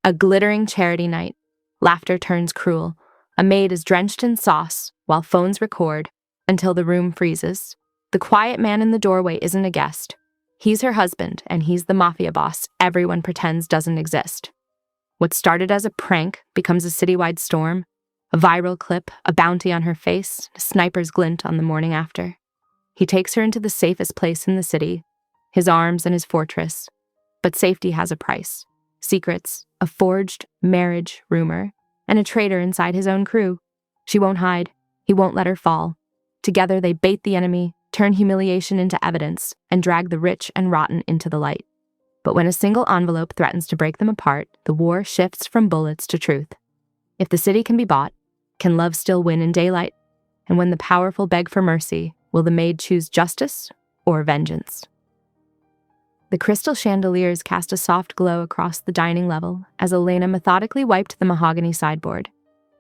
A glittering charity night. Laughter turns cruel. A maid is drenched in sauce while phones record until the room freezes. The quiet man in the doorway isn't a guest. He's her husband, and he's the mafia boss everyone pretends doesn't exist. What started as a prank becomes a citywide storm, a viral clip, a bounty on her face, a sniper's glint on the morning after. He takes her into the safest place in the city, his arms and his fortress. But safety has a price. Secrets, a forged marriage rumor, and a traitor inside his own crew. She won't hide. He won't let her fall. Together they bait the enemy, turn humiliation into evidence, and drag the rich and rotten into the light. But when a single envelope threatens to break them apart, the war shifts from bullets to truth. If the city can be bought, can love still win in daylight? And when the powerful beg for mercy, will the maid choose justice or vengeance? The crystal chandeliers cast a soft glow across the dining level as Elena methodically wiped the mahogany sideboard.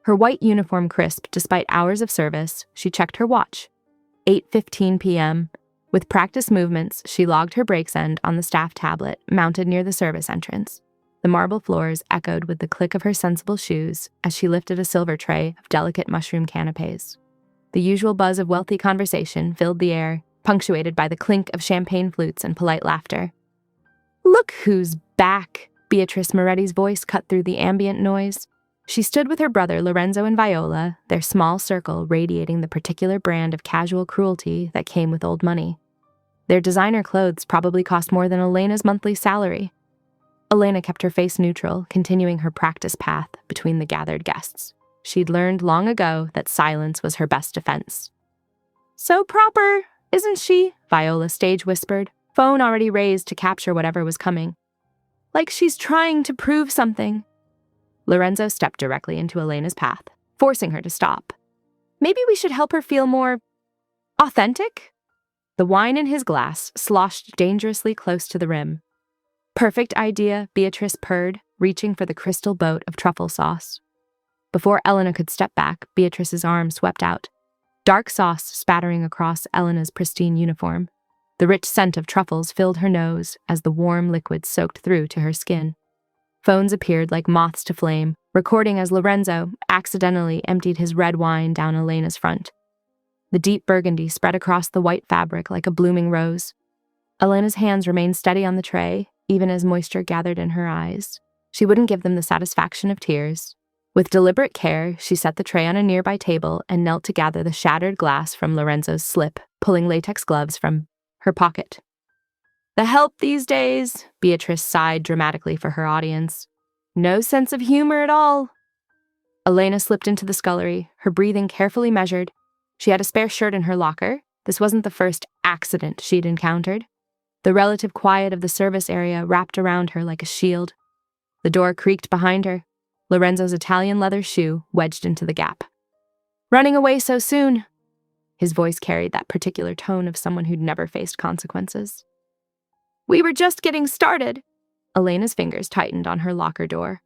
Her white uniform crisp despite hours of service, she checked her watch. 8:15 p.m. With practice movements, she logged her breaks end on the staff tablet mounted near the service entrance. The marble floors echoed with the click of her sensible shoes as she lifted a silver tray of delicate mushroom canapes. The usual buzz of wealthy conversation filled the air, punctuated by the clink of champagne flutes and polite laughter. "Look who's back!" Beatrice Moretti's voice cut through the ambient noise. She stood with her brother Lorenzo and Viola, their small circle radiating the particular brand of casual cruelty that came with old money. Their designer clothes probably cost more than Elena's monthly salary. Elena kept her face neutral, continuing her practice path between the gathered guests. She'd learned long ago that silence was her best defense. "So proper, isn't she?" Viola stage whispered, phone already raised to capture whatever was coming. "Like she's trying to prove something." Lorenzo stepped directly into Elena's path, forcing her to stop. "Maybe we should help her feel more authentic?" The wine in his glass sloshed dangerously close to the rim. "Perfect idea," Beatrice purred, reaching for the crystal boat of truffle sauce. Before Elena could step back, Beatrice's arm swept out, dark sauce spattering across Elena's pristine uniform. The rich scent of truffles filled her nose as the warm liquid soaked through to her skin. Phones appeared like moths to flame, recording as Lorenzo accidentally emptied his red wine down Elena's front. The deep burgundy spread across the white fabric like a blooming rose. Elena's hands remained steady on the tray, even as moisture gathered in her eyes. She wouldn't give them the satisfaction of tears. With deliberate care, she set the tray on a nearby table and knelt to gather the shattered glass from Lorenzo's slip, pulling latex gloves from her pocket. "The help these days," Beatrice sighed dramatically for her audience. "No sense of humor at all." Elena slipped into the scullery, her breathing carefully measured. She had a spare shirt in her locker. This wasn't the first accident she'd encountered. The relative quiet of the service area wrapped around her like a shield. The door creaked behind her, Lorenzo's Italian leather shoe wedged into the gap. "Running away so soon?" His voice carried that particular tone of someone who'd never faced consequences. "We were just getting started." Elena's fingers tightened on her locker door.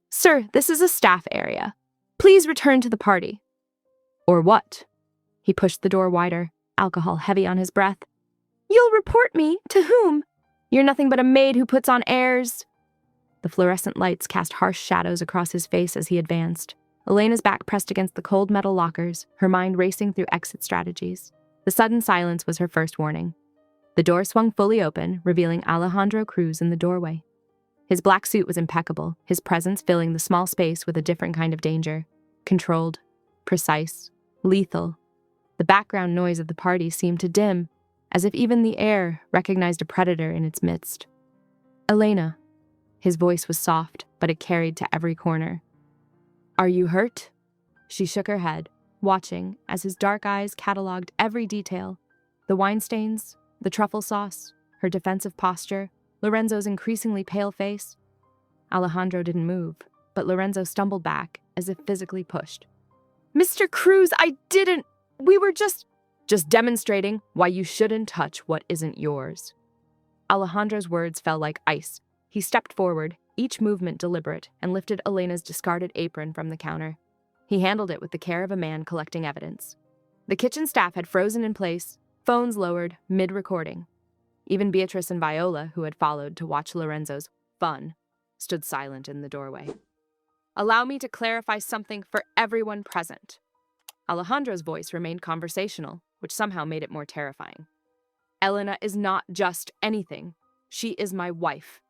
"Sir, this is a staff area. Please return to the party." "Or what?" He pushed the door wider, alcohol heavy on his breath. "You'll report me? To whom? You're nothing but a maid who puts on airs." The fluorescent lights cast harsh shadows across his face as he advanced. Elena's back pressed against the cold metal lockers, her mind racing through exit strategies. The sudden silence was her first warning. The door swung fully open, revealing Alejandro Cruz in the doorway. His black suit was impeccable, his presence filling the small space with a different kind of danger. Controlled, precise, lethal. The background noise of the party seemed to dim, as if even the air recognized a predator in its midst. "Elena." His voice was soft, but it carried to every corner. "Are you hurt?" She shook her head, watching as his dark eyes cataloged every detail. The wine stains, the truffle sauce, her defensive posture, Lorenzo's increasingly pale face. Alejandro didn't move, but Lorenzo stumbled back, as if physically pushed. "Mr. Cruz, I didn't. We were just demonstrating why you shouldn't touch what isn't yours." Alejandro's words fell like ice. He stepped forward, each movement deliberate, and lifted Elena's discarded apron from the counter. He handled it with the care of a man collecting evidence. The kitchen staff had frozen in place, phones lowered, mid-recording. Even Beatrice and Viola, who had followed to watch Lorenzo's fun, stood silent in the doorway. "Allow me to clarify something for everyone present." Alejandro's voice remained conversational, which somehow made it more terrifying. "Elena is not just anything. She is my wife."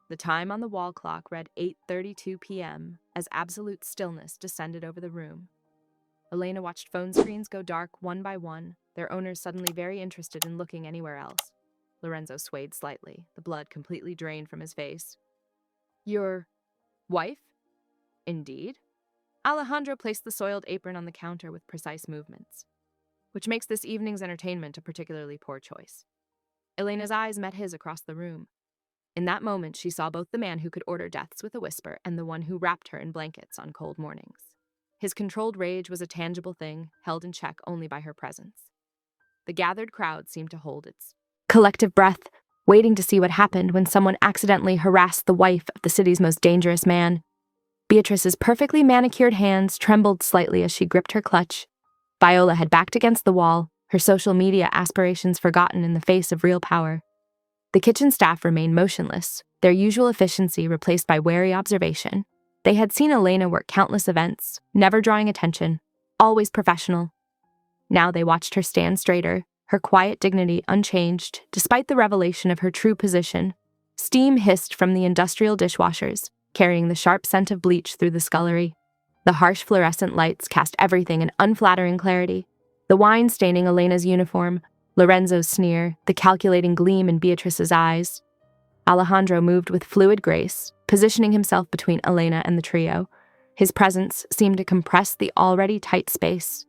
The time on the wall clock read 8:32 p.m. as absolute stillness descended over the room. Elena watched phone screens go dark one by one, their owners suddenly very interested in looking anywhere else. Lorenzo swayed slightly, the blood completely drained from his face. "Your wife?" "Indeed." Alejandro placed the soiled apron on the counter with precise movements, which makes this evening's entertainment a particularly poor choice. Elena's eyes met his across the room. In that moment, she saw both the man who could order deaths with a whisper and the one who wrapped her in blankets on cold mornings. His controlled rage was a tangible thing, held in check only by her presence. The gathered crowd seemed to hold its collective breath, waiting to see what happened when someone accidentally harassed the wife of the city's most dangerous man. Beatrice's perfectly manicured hands trembled slightly as she gripped her clutch. Viola had backed against the wall, her social media aspirations forgotten in the face of real power. The kitchen staff remained motionless, their usual efficiency replaced by wary observation. They had seen Elena work countless events, never drawing attention, always professional. Now they watched her stand straighter, her quiet dignity unchanged, despite the revelation of her true position. Steam hissed from the industrial dishwashers, carrying the sharp scent of bleach through the scullery. The harsh fluorescent lights cast everything in unflattering clarity. The wine staining Elena's uniform, Lorenzo's sneer, the calculating gleam in Beatrice's eyes. Alejandro moved with fluid grace, positioning himself between Elena and the trio. His presence seemed to compress the already tight space.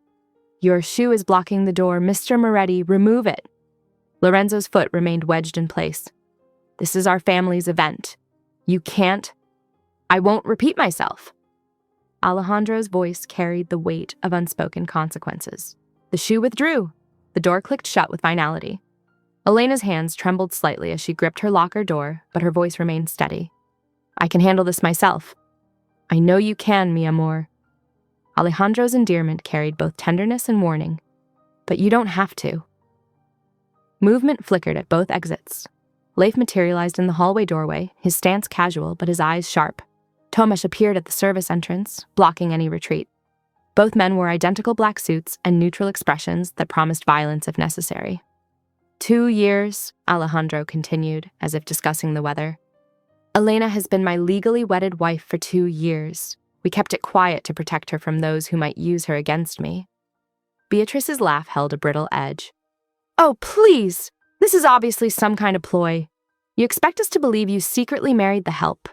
"Your shoe is blocking the door, Mr. Moretti, remove it." Lorenzo's foot remained wedged in place. "This is our family's event. You can't." "I won't repeat myself." Alejandro's voice carried the weight of unspoken consequences. The shoe withdrew. The door clicked shut with finality. Elena's hands trembled slightly as she gripped her locker door, but her voice remained steady. "I can handle this myself." "I know you can, mi amor." Alejandro's endearment carried both tenderness and warning. "But you don't have to." Movement flickered at both exits. Leif materialized in the hallway doorway, his stance casual but his eyes sharp. Tomasz appeared at the service entrance, blocking any retreat. Both men wore identical black suits and neutral expressions that promised violence if necessary. 2 years, Alejandro continued, as if discussing the weather. "Elena has been my legally wedded wife for 2 years. We kept it quiet to protect her from those who might use her against me." Beatrice's laugh held a brittle edge. "Oh, please! This is obviously some kind of ploy. You expect us to believe you secretly married the help."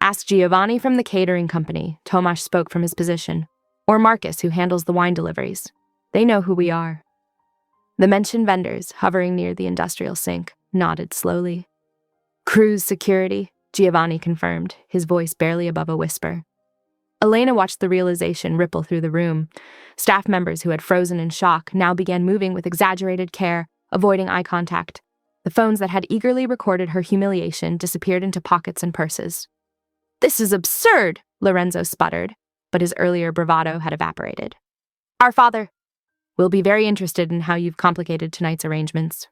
"Ask Giovanni from the catering company," Tomasz spoke from his position, "or Marcus, who handles the wine deliveries. They know who we are." The mentioned vendors, hovering near the industrial sink, nodded slowly. "Cruise security," Giovanni confirmed, his voice barely above a whisper. Elena watched the realization ripple through the room. Staff members who had frozen in shock now began moving with exaggerated care, avoiding eye contact. The phones that had eagerly recorded her humiliation disappeared into pockets and purses. "This is absurd," Lorenzo sputtered, but his earlier bravado had evaporated. "Our father will be very interested in how you've complicated tonight's arrangements."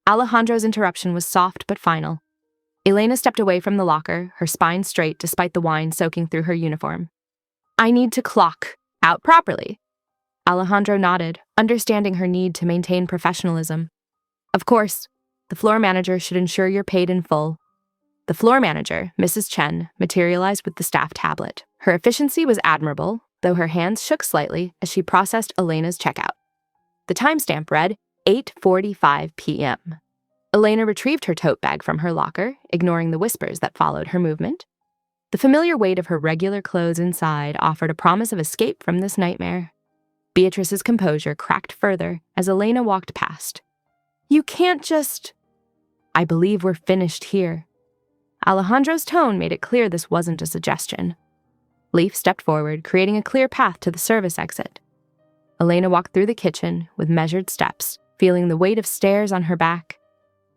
Alejandro's interruption was soft but final. Elena stepped away from the locker, her spine straight despite the wine soaking through her uniform. "I need to clock out properly." Alejandro nodded, understanding her need to maintain professionalism. "Of course, the floor manager should ensure you're paid in full." The floor manager, Mrs. Chen, materialized with the staff tablet. Her efficiency was admirable, though her hands shook slightly as she processed Elena's checkout. The timestamp read 8:45 p.m. Elena retrieved her tote bag from her locker, ignoring the whispers that followed her movement. The familiar weight of her regular clothes inside offered a promise of escape from this nightmare. Beatrice's composure cracked further as Elena walked past. "You can't just—" "I believe we're finished here." Alejandro's tone made it clear this wasn't a suggestion. Leif stepped forward, creating a clear path to the service exit. Elena walked through the kitchen with measured steps, feeling the weight of stairs on her back.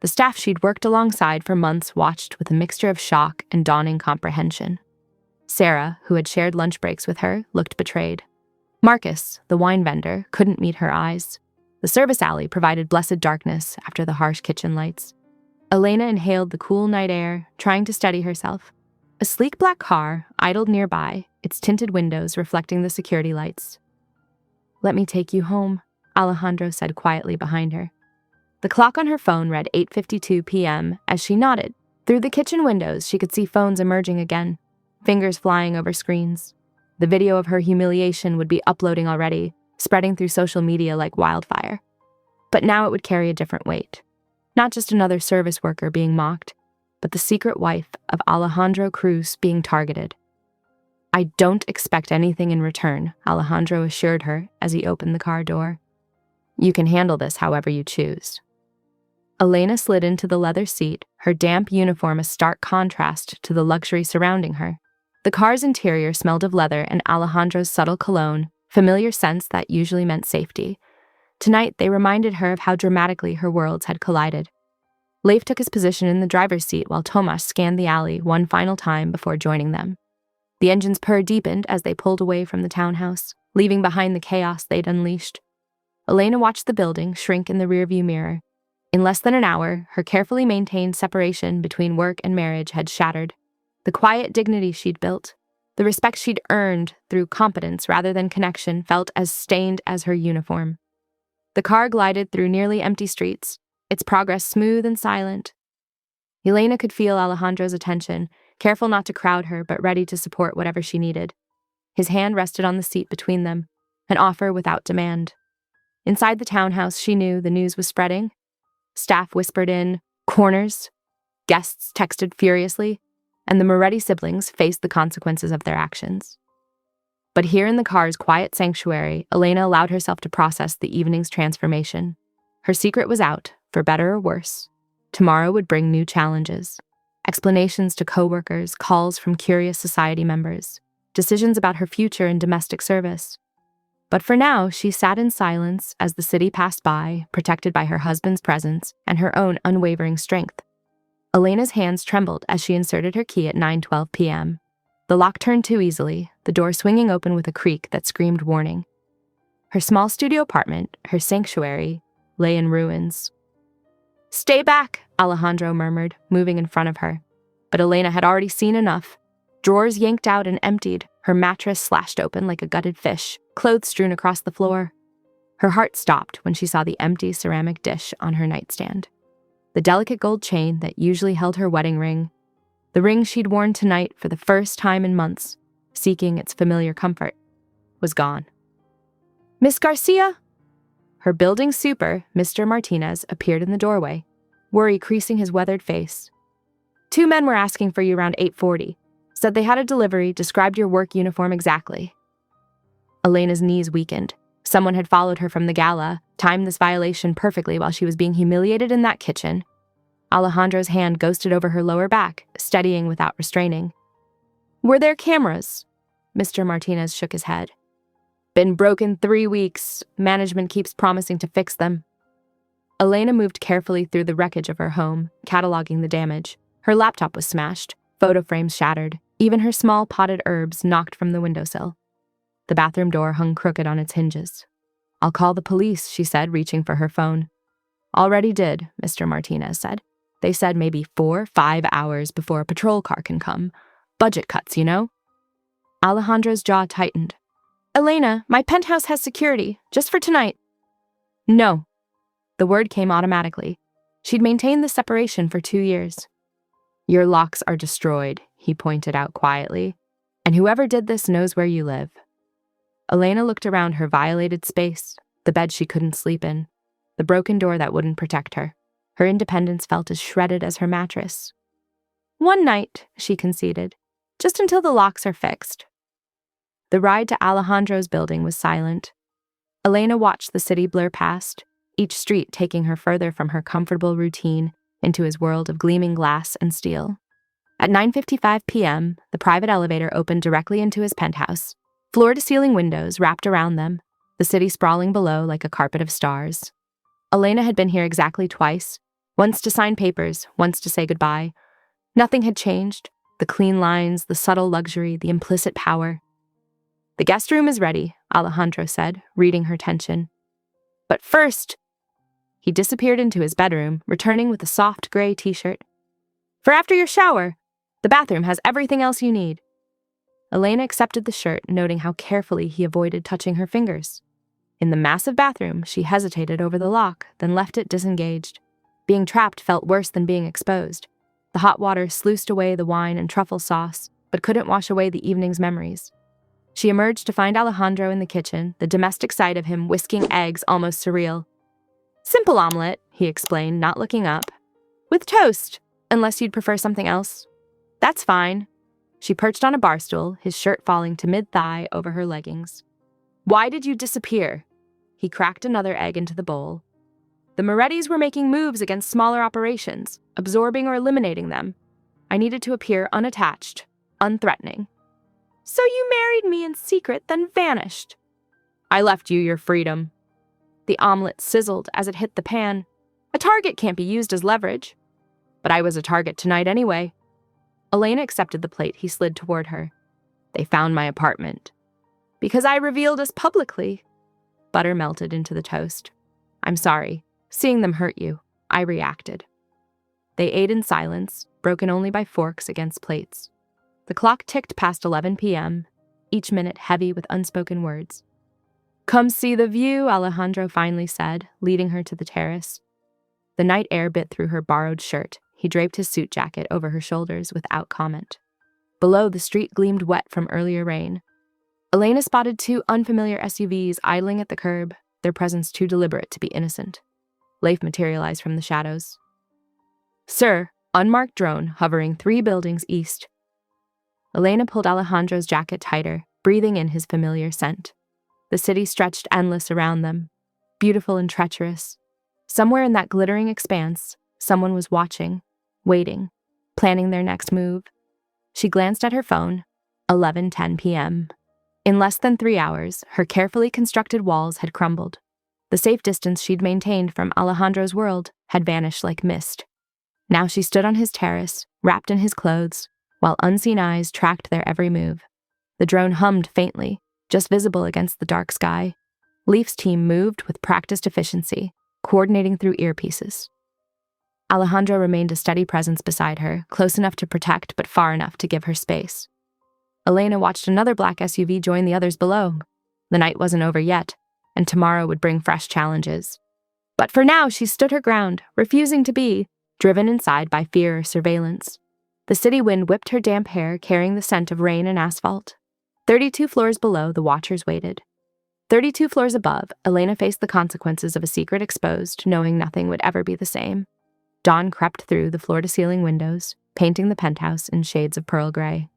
The staff she'd worked alongside for months watched with a mixture of shock and dawning comprehension. Sarah, who had shared lunch breaks with her, looked betrayed. Marcus, the wine vendor, couldn't meet her eyes. The service alley provided blessed darkness after the harsh kitchen lights. Elena inhaled the cool night air, trying to steady herself. A sleek black car idled nearby, its tinted windows reflecting the security lights. "Let me take you home," Alejandro said quietly behind her. The clock on her phone read 8:52 p.m. as she nodded. Through the kitchen windows, she could see phones emerging again, fingers flying over screens. The video of her humiliation would be uploading already, spreading through social media like wildfire. But now it would carry a different weight. Not just another service worker being mocked, but the secret wife of Alejandro Cruz being targeted. "I don't expect anything in return," Alejandro assured her as he opened the car door. "You can handle this however you choose." Elena slid into the leather seat, her damp uniform a stark contrast to the luxury surrounding her. The car's interior smelled of leather and Alejandro's subtle cologne, familiar scents that usually meant safety. Tonight, they reminded her of how dramatically her worlds had collided. Leif took his position in the driver's seat while Tomas scanned the alley one final time before joining them. The engine's purr deepened as they pulled away from the townhouse, leaving behind the chaos they'd unleashed. Elena watched the building shrink in the rearview mirror. In less than an hour, her carefully maintained separation between work and marriage had shattered. The quiet dignity she'd built, the respect she'd earned through competence rather than connection, felt as stained as her uniform. The car glided through nearly empty streets, its progress smooth and silent. Elena could feel Alejandro's attention, careful not to crowd her but ready to support whatever she needed. His hand rested on the seat between them, an offer without demand. Inside the townhouse, she knew the news was spreading. Staff whispered in corners, guests texted furiously, and the Moretti siblings faced the consequences of their actions. But here in the car's quiet sanctuary, Elena allowed herself to process the evening's transformation. Her secret was out, for better or worse. Tomorrow would bring new challenges. Explanations to coworkers, calls from curious society members, decisions about her future in domestic service. But for now, she sat in silence as the city passed by, protected by her husband's presence and her own unwavering strength. Elena's hands trembled as she inserted her key at 9:12 p.m. The lock turned too easily, the door swinging open with a creak that screamed warning. Her small studio apartment, her sanctuary, lay in ruins. "Stay back," Alejandro murmured, moving in front of her. But Elena had already seen enough. Drawers yanked out and emptied, her mattress slashed open like a gutted fish, clothes strewn across the floor. Her heart stopped when she saw the empty ceramic dish on her nightstand. The delicate gold chain that usually held her wedding ring, the ring she'd worn tonight for the first time in months, seeking its familiar comfort, was gone. "Miss Garcia?" Her building super, Mr. Martinez, appeared in the doorway, worry creasing his weathered face. "Two men were asking for you around 8:40. Said they had a delivery, described your work uniform exactly." Elena's knees weakened. Someone had followed her from the gala, timed this violation perfectly while she was being humiliated in that kitchen. Alejandro's hand ghosted over her lower back, steadying without restraining. "Were there cameras?" Mr. Martinez shook his head. "Been broken 3 weeks. Management keeps promising to fix them." Elena moved carefully through the wreckage of her home, cataloging the damage. Her laptop was smashed, photo frames shattered, even her small potted herbs knocked from the windowsill. The bathroom door hung crooked on its hinges. "I'll call the police," she said, reaching for her phone. "Already did," Mr. Martinez said. "They said maybe 4-5 hours before a patrol car can come. Budget cuts, you know?" Alejandro's jaw tightened. "Elena, my penthouse has security, just for tonight." "No." The word came automatically. She'd maintained the separation for 2 years. "Your locks are destroyed," he pointed out quietly. "And whoever did this knows where you live." Elena looked around her violated space, the bed she couldn't sleep in, the broken door that wouldn't protect her. Her independence felt as shredded as her mattress. "One night," she conceded, "just until the locks are fixed." The ride to Alejandro's building was silent. Elena watched the city blur past, each street taking her further from her comfortable routine into his world of gleaming glass and steel. At 9:55 p.m., the private elevator opened directly into his penthouse, floor-to-ceiling windows wrapped around them, the city sprawling below like a carpet of stars. Elena had been here exactly twice, once to sign papers, once to say goodbye. Nothing had changed, the clean lines, the subtle luxury, the implicit power. "The guest room is ready," Alejandro said, reading her tension. "But first..." He disappeared into his bedroom, returning with a soft gray t-shirt. "For after your shower. The bathroom has everything else you need." Elena accepted the shirt, noting how carefully he avoided touching her fingers. In the massive bathroom, she hesitated over the lock, then left it disengaged. Being trapped felt worse than being exposed. The hot water sluiced away the wine and truffle sauce, but couldn't wash away the evening's memories. She emerged to find Alejandro in the kitchen, the domestic sight of him whisking eggs almost surreal. "Simple omelet," he explained, not looking up. "With toast, unless you'd prefer something else." "That's fine." She perched on a bar stool, his shirt falling to mid-thigh over her leggings. "Why did you disappear?" He cracked another egg into the bowl. "The Morettis were making moves against smaller operations, absorbing or eliminating them. I needed to appear unattached, unthreatening." "So you married me in secret, then vanished." "I left you your freedom." The omelet sizzled as it hit the pan. "A target can't be used as leverage." "But I was a target tonight anyway." Elena accepted the plate he slid toward her. "They found my apartment." "Because I revealed us publicly." Butter melted into the toast. "I'm sorry. Seeing them hurt you. I reacted." They ate in silence, broken only by forks against plates. The clock ticked past 11 p.m., each minute heavy with unspoken words. "Come see the view," Alejandro finally said, leading her to the terrace. The night air bit through her borrowed shirt. He draped his suit jacket over her shoulders without comment. Below, the street gleamed wet from earlier rain. Elena spotted two unfamiliar SUVs idling at the curb, their presence too deliberate to be innocent. Leif materialized from the shadows. "Sir," unmarked drone hovering 3 buildings east. Elena pulled Alejandro's jacket tighter, breathing in his familiar scent. The city stretched endless around them, beautiful and treacherous. Somewhere in that glittering expanse, someone was watching, waiting, planning their next move. She glanced at her phone, 11:10 p.m. In less than 3 hours, her carefully constructed walls had crumbled. The safe distance she'd maintained from Alejandro's world had vanished like mist. Now she stood on his terrace, wrapped in his clothes, while unseen eyes tracked their every move. The drone hummed faintly, just visible against the dark sky. Leif's team moved with practiced efficiency, coordinating through earpieces. Alejandro remained a steady presence beside her, close enough to protect but far enough to give her space. Elena watched another black SUV join the others below. The night wasn't over yet, and tomorrow would bring fresh challenges. But for now, she stood her ground, refusing to be driven inside by fear or surveillance. The city wind whipped her damp hair, carrying the scent of rain and asphalt. 32 floors below, the watchers waited. 32 floors above, Elena faced the consequences of a secret exposed, knowing nothing would ever be the same. Dawn crept through the floor-to-ceiling windows, painting the penthouse in shades of pearl gray.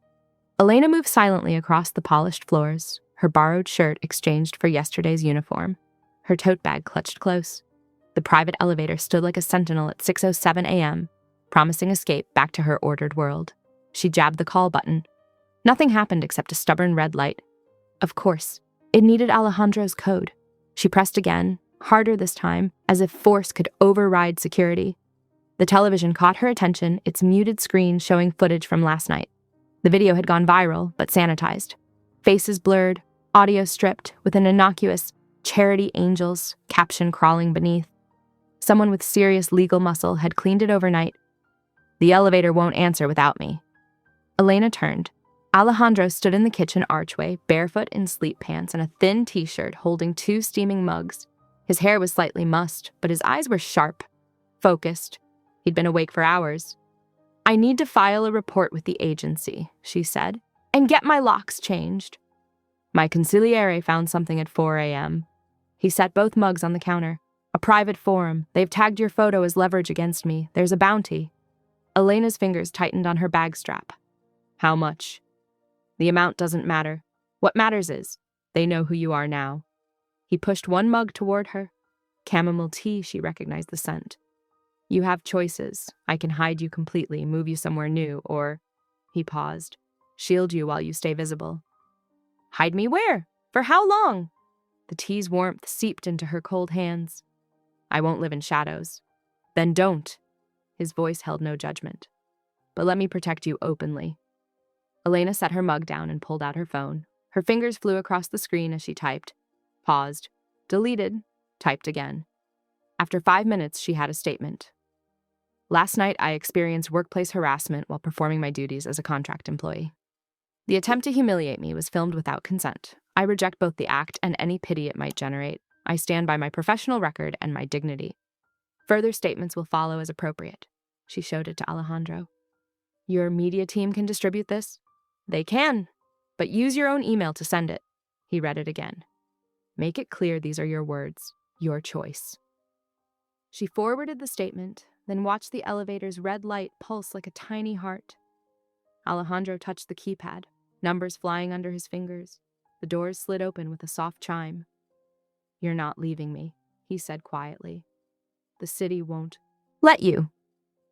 Elena moved silently across the polished floors, her borrowed shirt exchanged for yesterday's uniform. Her tote bag clutched close. The private elevator stood like a sentinel at 6:07 a.m., promising escape back to her ordered world. She jabbed the call button. Nothing happened except a stubborn red light. Of course, it needed Alejandro's code. She pressed again, harder this time, as if force could override security. The television caught her attention, its muted screen showing footage from last night. The video had gone viral, but sanitized. Faces blurred, audio stripped, with an innocuous "Charity Angels" caption crawling beneath. Someone with serious legal muscle had cleaned it overnight. "The elevator won't answer without me." Elena turned. Alejandro stood in the kitchen archway, barefoot in sleep pants and a thin t-shirt holding 2 steaming mugs. His hair was slightly mussed, but his eyes were sharp, focused. He'd been awake for hours. "I need to file a report with the agency," she said, "and get my locks changed." "My consigliere found something at 4 a.m. He set both mugs on the counter. "A private forum. They've tagged your photo as leverage against me. There's a bounty." Elena's fingers tightened on her bag strap. "How much?" "The amount doesn't matter. What matters is, they know who you are now." He pushed one mug toward her. Chamomile tea, she recognized the scent. "You have choices. I can hide you completely, move you somewhere new, or..." He paused. "Shield you while you stay visible." "Hide me where? For how long?" The tea's warmth seeped into her cold hands. "I won't live in shadows." "Then don't." His voice held no judgment. "But let me protect you openly." Elena set her mug down and pulled out her phone. Her fingers flew across the screen as she typed. Paused. Deleted. Typed again. After 5 minutes, she had a statement. Last night, I experienced workplace harassment while performing my duties as a contract employee. The attempt to humiliate me was filmed without consent. I reject both the act and any pity it might generate. I stand by my professional record and my dignity. Further statements will follow as appropriate. She showed it to Alejandro. Your media team can distribute this? They can, but use your own email to send it. He read it again. Make it clear these are your words, your choice. She forwarded the statement, then watched the elevator's red light pulse like a tiny heart. Alejandro touched the keypad, numbers flying under his fingers. The doors slid open with a soft chime. You're not leaving me, he said quietly. The city won't let you.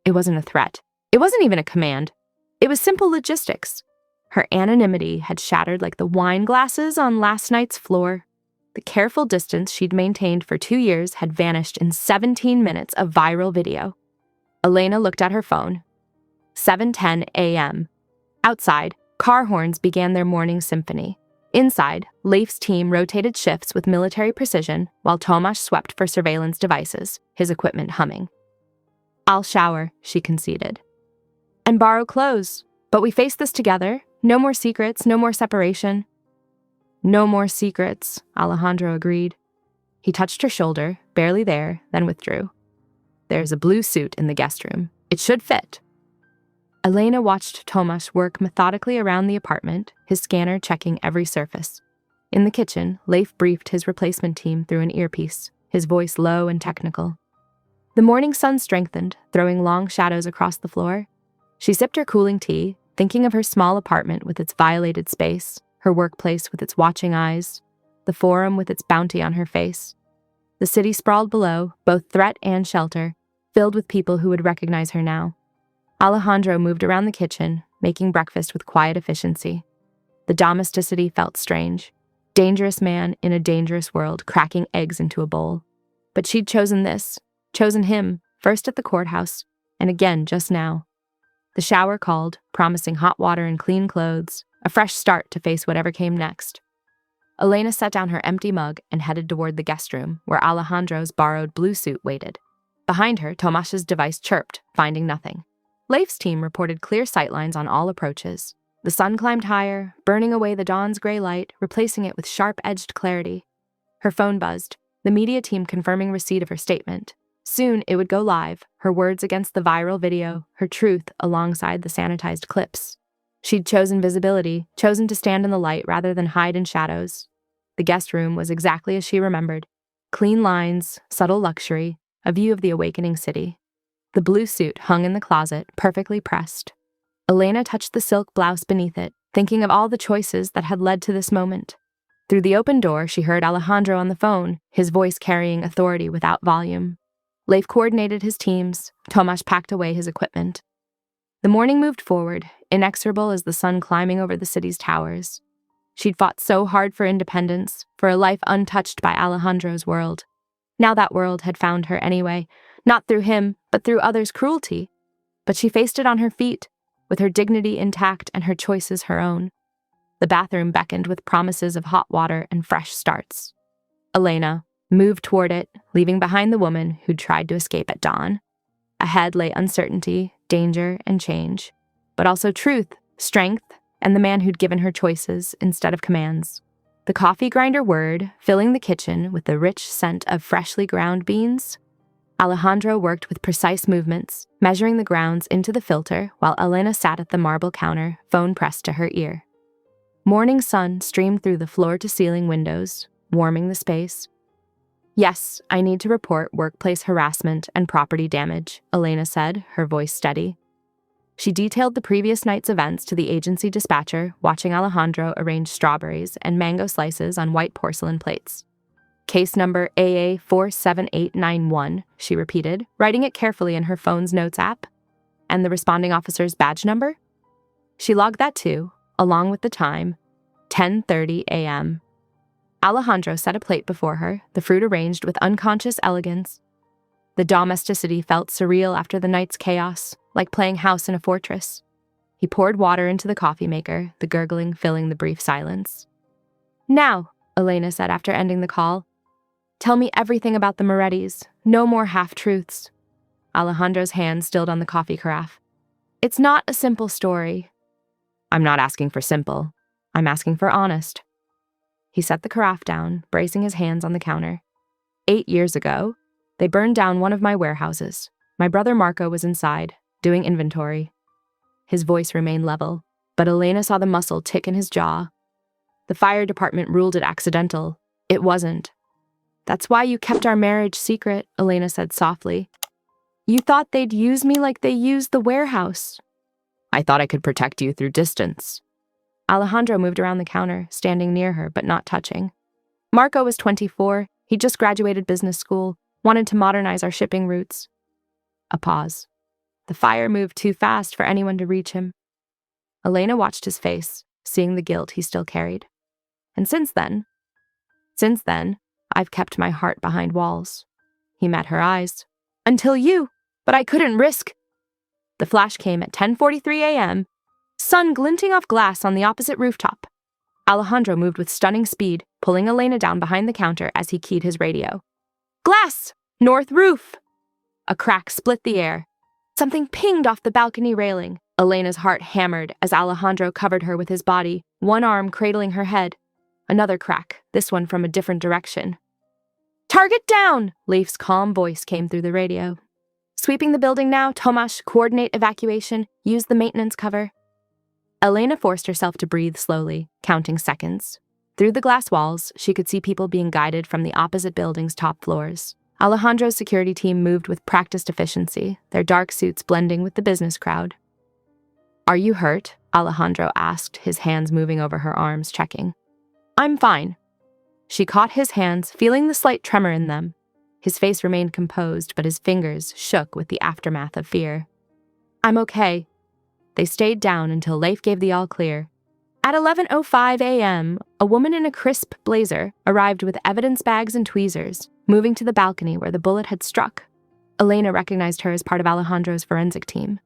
It wasn't a threat. It wasn't even a command. It was simple logistics. Her anonymity had shattered like the wine glasses on last night's floor. The careful distance she'd maintained for 2 years had vanished in 17 minutes of viral video. Elena looked at her phone. 7:10 a.m. Outside, car horns began their morning symphony. Inside, Leif's team rotated shifts with military precision while Tomasz swept for surveillance devices, his equipment humming. I'll shower, she conceded. And borrow clothes. But we face this together. No more secrets, no more separation. No more secrets, Alejandro agreed. He touched her shoulder, barely there, then withdrew. There's a blue suit in the guest room. It should fit. Elena watched Tomasz work methodically around the apartment, his scanner checking every surface. In the kitchen, Leif briefed his replacement team through an earpiece, his voice low and technical. The morning sun strengthened, throwing long shadows across the floor. She sipped her cooling tea, thinking of her small apartment with its violated space, her workplace with its watching eyes, the forum with its bounty on her face. The city sprawled below, both threat and shelter, filled with people who would recognize her now. Alejandro moved around the kitchen, making breakfast with quiet efficiency. The domesticity felt strange. Dangerous man in a dangerous world, cracking eggs into a bowl. But she'd chosen this, chosen him, first at the courthouse, and again just now. The shower called, promising hot water and clean clothes, a fresh start to face whatever came next. Elena set down her empty mug and headed toward the guest room, where Alejandro's borrowed blue suit waited. Behind her, Tomasz's device chirped, finding nothing. Leif's team reported clear sightlines on all approaches. The sun climbed higher, burning away the dawn's gray light, replacing it with sharp-edged clarity. Her phone buzzed, the media team confirming receipt of her statement. Soon it would go live, her words against the viral video, her truth alongside the sanitized clips. She'd chosen visibility, chosen to stand in the light rather than hide in shadows. The guest room was exactly as she remembered. Clean lines, subtle luxury, a view of the awakening city. The blue suit hung in the closet, perfectly pressed. Elena touched the silk blouse beneath it, thinking of all the choices that had led to this moment. Through the open door, she heard Alejandro on the phone, his voice carrying authority without volume. Leif coordinated his teams. Tomasz packed away his equipment. The morning moved forward, inexorable as the sun climbing over the city's towers. She'd fought so hard for independence, for a life untouched by Alejandro's world. Now that world had found her anyway, not through him, but through others' cruelty. But she faced it on her feet, with her dignity intact and her choices her own. The bathroom beckoned with promises of hot water and fresh starts. Elena moved toward it, leaving behind the woman who'd tried to escape at dawn. Ahead lay uncertainty, danger, and change, but also truth, strength, and the man who'd given her choices instead of commands. The coffee grinder whirred, filling the kitchen with the rich scent of freshly ground beans. Alejandro worked with precise movements, measuring the grounds into the filter while Elena sat at the marble counter, phone pressed to her ear. Morning sun streamed through the floor-to-ceiling windows, warming the space. Yes, I need to report workplace harassment and property damage, Elena said, her voice steady. She detailed the previous night's events to the agency dispatcher, watching Alejandro arrange strawberries and mango slices on white porcelain plates. Case number AA47891, she repeated, writing it carefully in her phone's notes app. And the responding officer's badge number? She logged that too, along with the time, 10:30 a.m. Alejandro set a plate before her, the fruit arranged with unconscious elegance. The domesticity felt surreal after the night's chaos, like playing house in a fortress. He poured water into the coffee maker, the gurgling filling the brief silence. Now, Elena said after ending the call, tell me everything about the Morettis. No more half-truths. Alejandro's hand stilled on the coffee carafe. It's not a simple story. I'm not asking for simple. I'm asking for honest. He set the carafe down, bracing his hands on the counter. 8 years ago, they burned down one of my warehouses. My brother Marco was inside, doing inventory. His voice remained level, but Elena saw the muscle tick in his jaw. The fire department ruled it accidental. It wasn't. That's why you kept our marriage secret, Elena said softly. You thought they'd use me like they used the warehouse. I thought I could protect you through distance. Alejandro moved around the counter, standing near her but not touching. Marco was 24. He'd just graduated business school, wanted to modernize our shipping routes. A pause. The fire moved too fast for anyone to reach him. Elena watched his face, seeing the guilt he still carried. And since then, I've kept my heart behind walls. He met her eyes. Until you, but I couldn't risk. The flash came at 10:43 a.m., sun glinting off glass on the opposite rooftop. Alejandro moved with stunning speed, pulling Elena down behind the counter as he keyed his radio. Glass! North roof! A crack split the air. Something pinged off the balcony railing. Elena's heart hammered as Alejandro covered her with his body, one arm cradling her head. Another crack, this one from a different direction. Target down! Leif's calm voice came through the radio. Sweeping the building now, Tomasz, coordinate evacuation, use the maintenance cover. Elena forced herself to breathe slowly, counting seconds. Through the glass walls, she could see people being guided from the opposite building's top floors. Alejandro's security team moved with practiced efficiency, their dark suits blending with the business crowd. Are you hurt? Alejandro asked, his hands moving over her arms, checking. I'm fine. She caught his hands, feeling the slight tremor in them. His face remained composed, but his fingers shook with the aftermath of fear. I'm okay. They stayed down until Leif gave the all-clear. At 11:05 a.m., a woman in a crisp blazer arrived with evidence bags and tweezers, moving to the balcony where the bullet had struck. Elena recognized her as part of Alejandro's forensic team.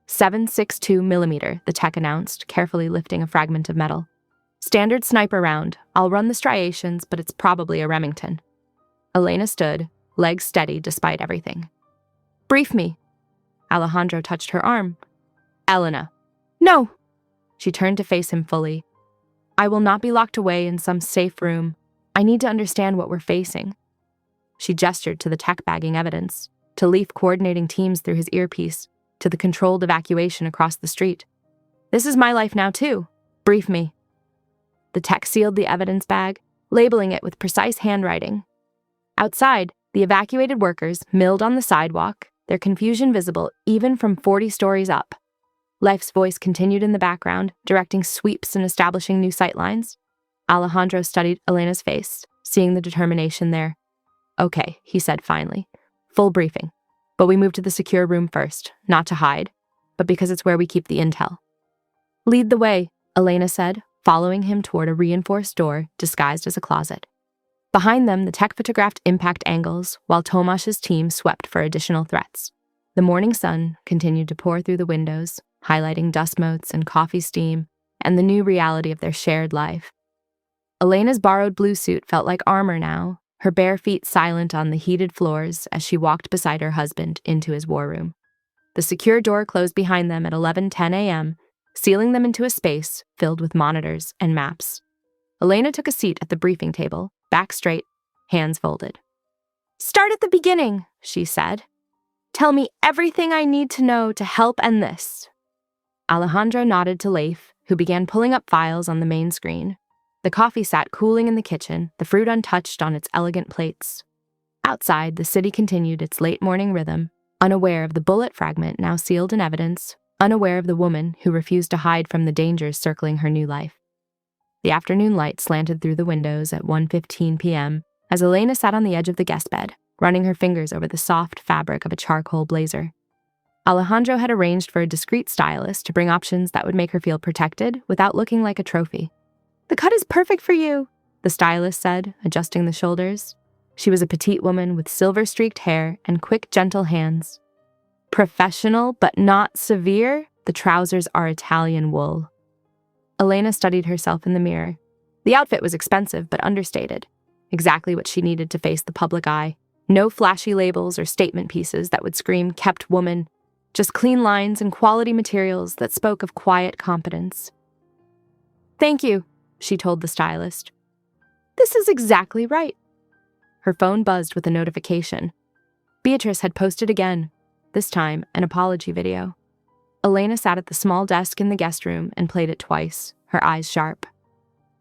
7.62 millimeter, the tech announced, carefully lifting a fragment of metal. Standard sniper round. I'll run the striations, but it's probably a Remington. Elena stood, legs steady despite everything. Brief me. Alejandro touched her arm. Elena. No! She turned to face him fully. I will not be locked away in some safe room. I need to understand what we're facing. She gestured to the tech bagging evidence, to Leif coordinating teams through his earpiece, to the controlled evacuation across the street. This is my life now, too. Brief me. The tech sealed the evidence bag, labeling it with precise handwriting. Outside, the evacuated workers milled on the sidewalk, their confusion visible even from 40 stories up. Leif's voice continued in the background, directing sweeps and establishing new sightlines. Alejandro studied Elena's face, seeing the determination there. Okay, he said finally. Full briefing. But we move to the secure room first, not to hide, but because it's where we keep the intel. Lead the way, Elena said, following him toward a reinforced door disguised as a closet. Behind them, the tech photographed impact angles, while Tomasz's team swept for additional threats. The morning sun continued to pour through the windows, highlighting dust motes and coffee steam, and the new reality of their shared life. Elena's borrowed blue suit felt like armor now, her bare feet silent on the heated floors as she walked beside her husband into his war room. The secure door closed behind them at 11:10 a.m., sealing them into a space filled with monitors and maps. Elena took a seat at the briefing table, back straight, hands folded. Start at the beginning, she said. Tell me everything I need to know to help end this. Alejandro nodded to Leif, who began pulling up files on the main screen. The coffee sat cooling in the kitchen, the fruit untouched on its elegant plates. Outside, the city continued its late morning rhythm, unaware of the bullet fragment now sealed in evidence, unaware of the woman who refused to hide from the dangers circling her new life. The afternoon light slanted through the windows at 1:15 p.m. as Elena sat on the edge of the guest bed, running her fingers over the soft fabric of a charcoal blazer. Alejandro had arranged for a discreet stylist to bring options that would make her feel protected without looking like a trophy. The cut is perfect for you, the stylist said, adjusting the shoulders. She was a petite woman with silver-streaked hair and quick, gentle hands. Professional, but not severe, the trousers are Italian wool. Elena studied herself in the mirror. The outfit was expensive but understated, exactly what she needed to face the public eye. No flashy labels or statement pieces that would scream "kept woman," just clean lines and quality materials that spoke of quiet competence. "Thank you," she told the stylist. "This is exactly right." Her phone buzzed with a notification. Beatrice had posted again, this time an apology video. Elena sat at the small desk in the guest room and played it twice, her eyes sharp.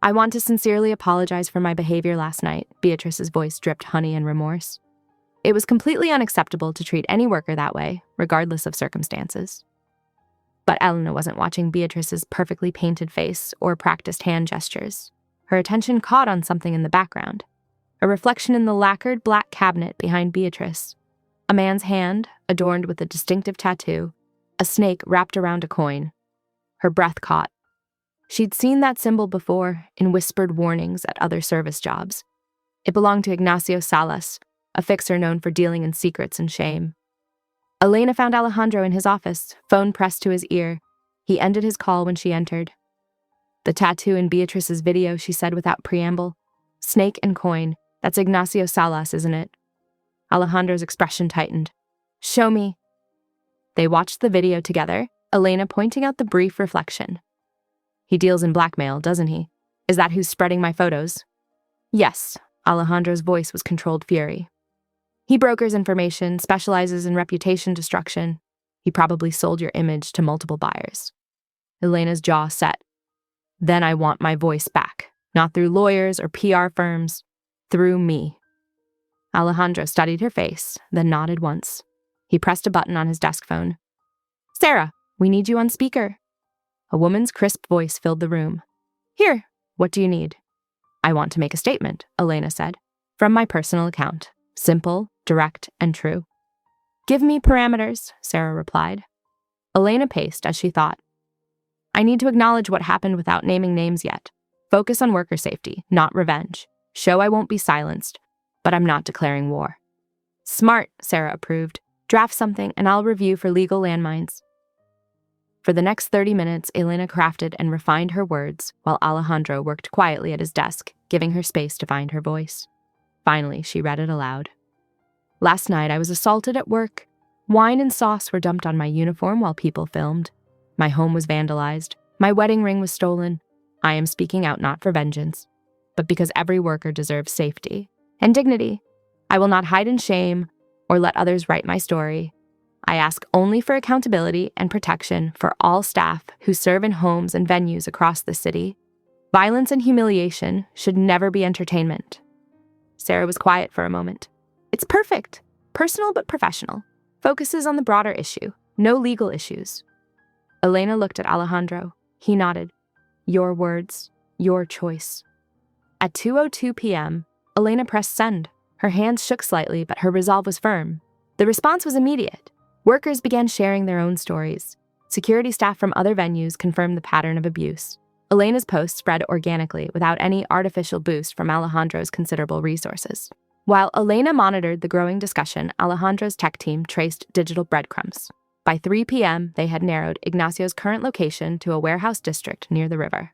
"I want to sincerely apologize for my behavior last night," Beatrice's voice dripped honey and remorse. "It was completely unacceptable to treat any worker that way, regardless of circumstances." But Elena wasn't watching Beatrice's perfectly painted face or practiced hand gestures. Her attention caught on something in the background, a reflection in the lacquered black cabinet behind Beatrice. A man's hand, adorned with a distinctive tattoo, a snake wrapped around a coin. Her breath caught. She'd seen that symbol before in whispered warnings at other service jobs. It belonged to Ignacio Salas, a fixer known for dealing in secrets and shame. Elena found Alejandro in his office, phone pressed to his ear. He ended his call when she entered. "The tattoo in Beatrice's video," she said without preamble. "Snake and coin. That's Ignacio Salas, isn't it?" Alejandro's expression tightened. "Show me." They watched the video together, Elena pointing out the brief reflection. "He deals in blackmail, doesn't he? Is that who's spreading my photos?" "Yes," Alejandro's voice was controlled fury. "He brokers information, specializes in reputation destruction. He probably sold your image to multiple buyers." Elena's jaw set. "Then I want my voice back, not through lawyers or PR firms, through me." Alejandro studied her face, then nodded once. He pressed a button on his desk phone. "Sarah, we need you on speaker." A woman's crisp voice filled the room. "Here, what do you need?" "I want to make a statement," Elena said. "From my personal account. Simple, direct, and true." "Give me parameters," Sarah replied. Elena paced as she thought. "I need to acknowledge what happened without naming names yet. Focus on worker safety, not revenge. Show I won't be silenced, but I'm not declaring war." "Smart," Sarah approved. "Draft something and I'll review for legal landmines." For the next 30 minutes, Elena crafted and refined her words while Alejandro worked quietly at his desk, giving her space to find her voice. Finally, she read it aloud. "Last night, I was assaulted at work. Wine and sauce were dumped on my uniform while people filmed. My home was vandalized. My wedding ring was stolen. I am speaking out not for vengeance, but because every worker deserves safety and dignity. I will not hide in shame or let others write my story. I ask only for accountability and protection for all staff who serve in homes and venues across the city. Violence and humiliation should never be entertainment." Sarah was quiet for a moment. "It's perfect. Personal but professional. Focuses on the broader issue. No legal issues." Elena looked at Alejandro. He nodded. "Your words, your choice." At 2:02 p.m., Elena pressed send. Her hands shook slightly, but her resolve was firm. The response was immediate. Workers began sharing their own stories. Security staff from other venues confirmed the pattern of abuse. Elena's post spread organically without any artificial boost from Alejandro's considerable resources. While Elena monitored the growing discussion, Alejandro's tech team traced digital breadcrumbs. By 3 p.m., they had narrowed Ignacio's current location to a warehouse district near the river.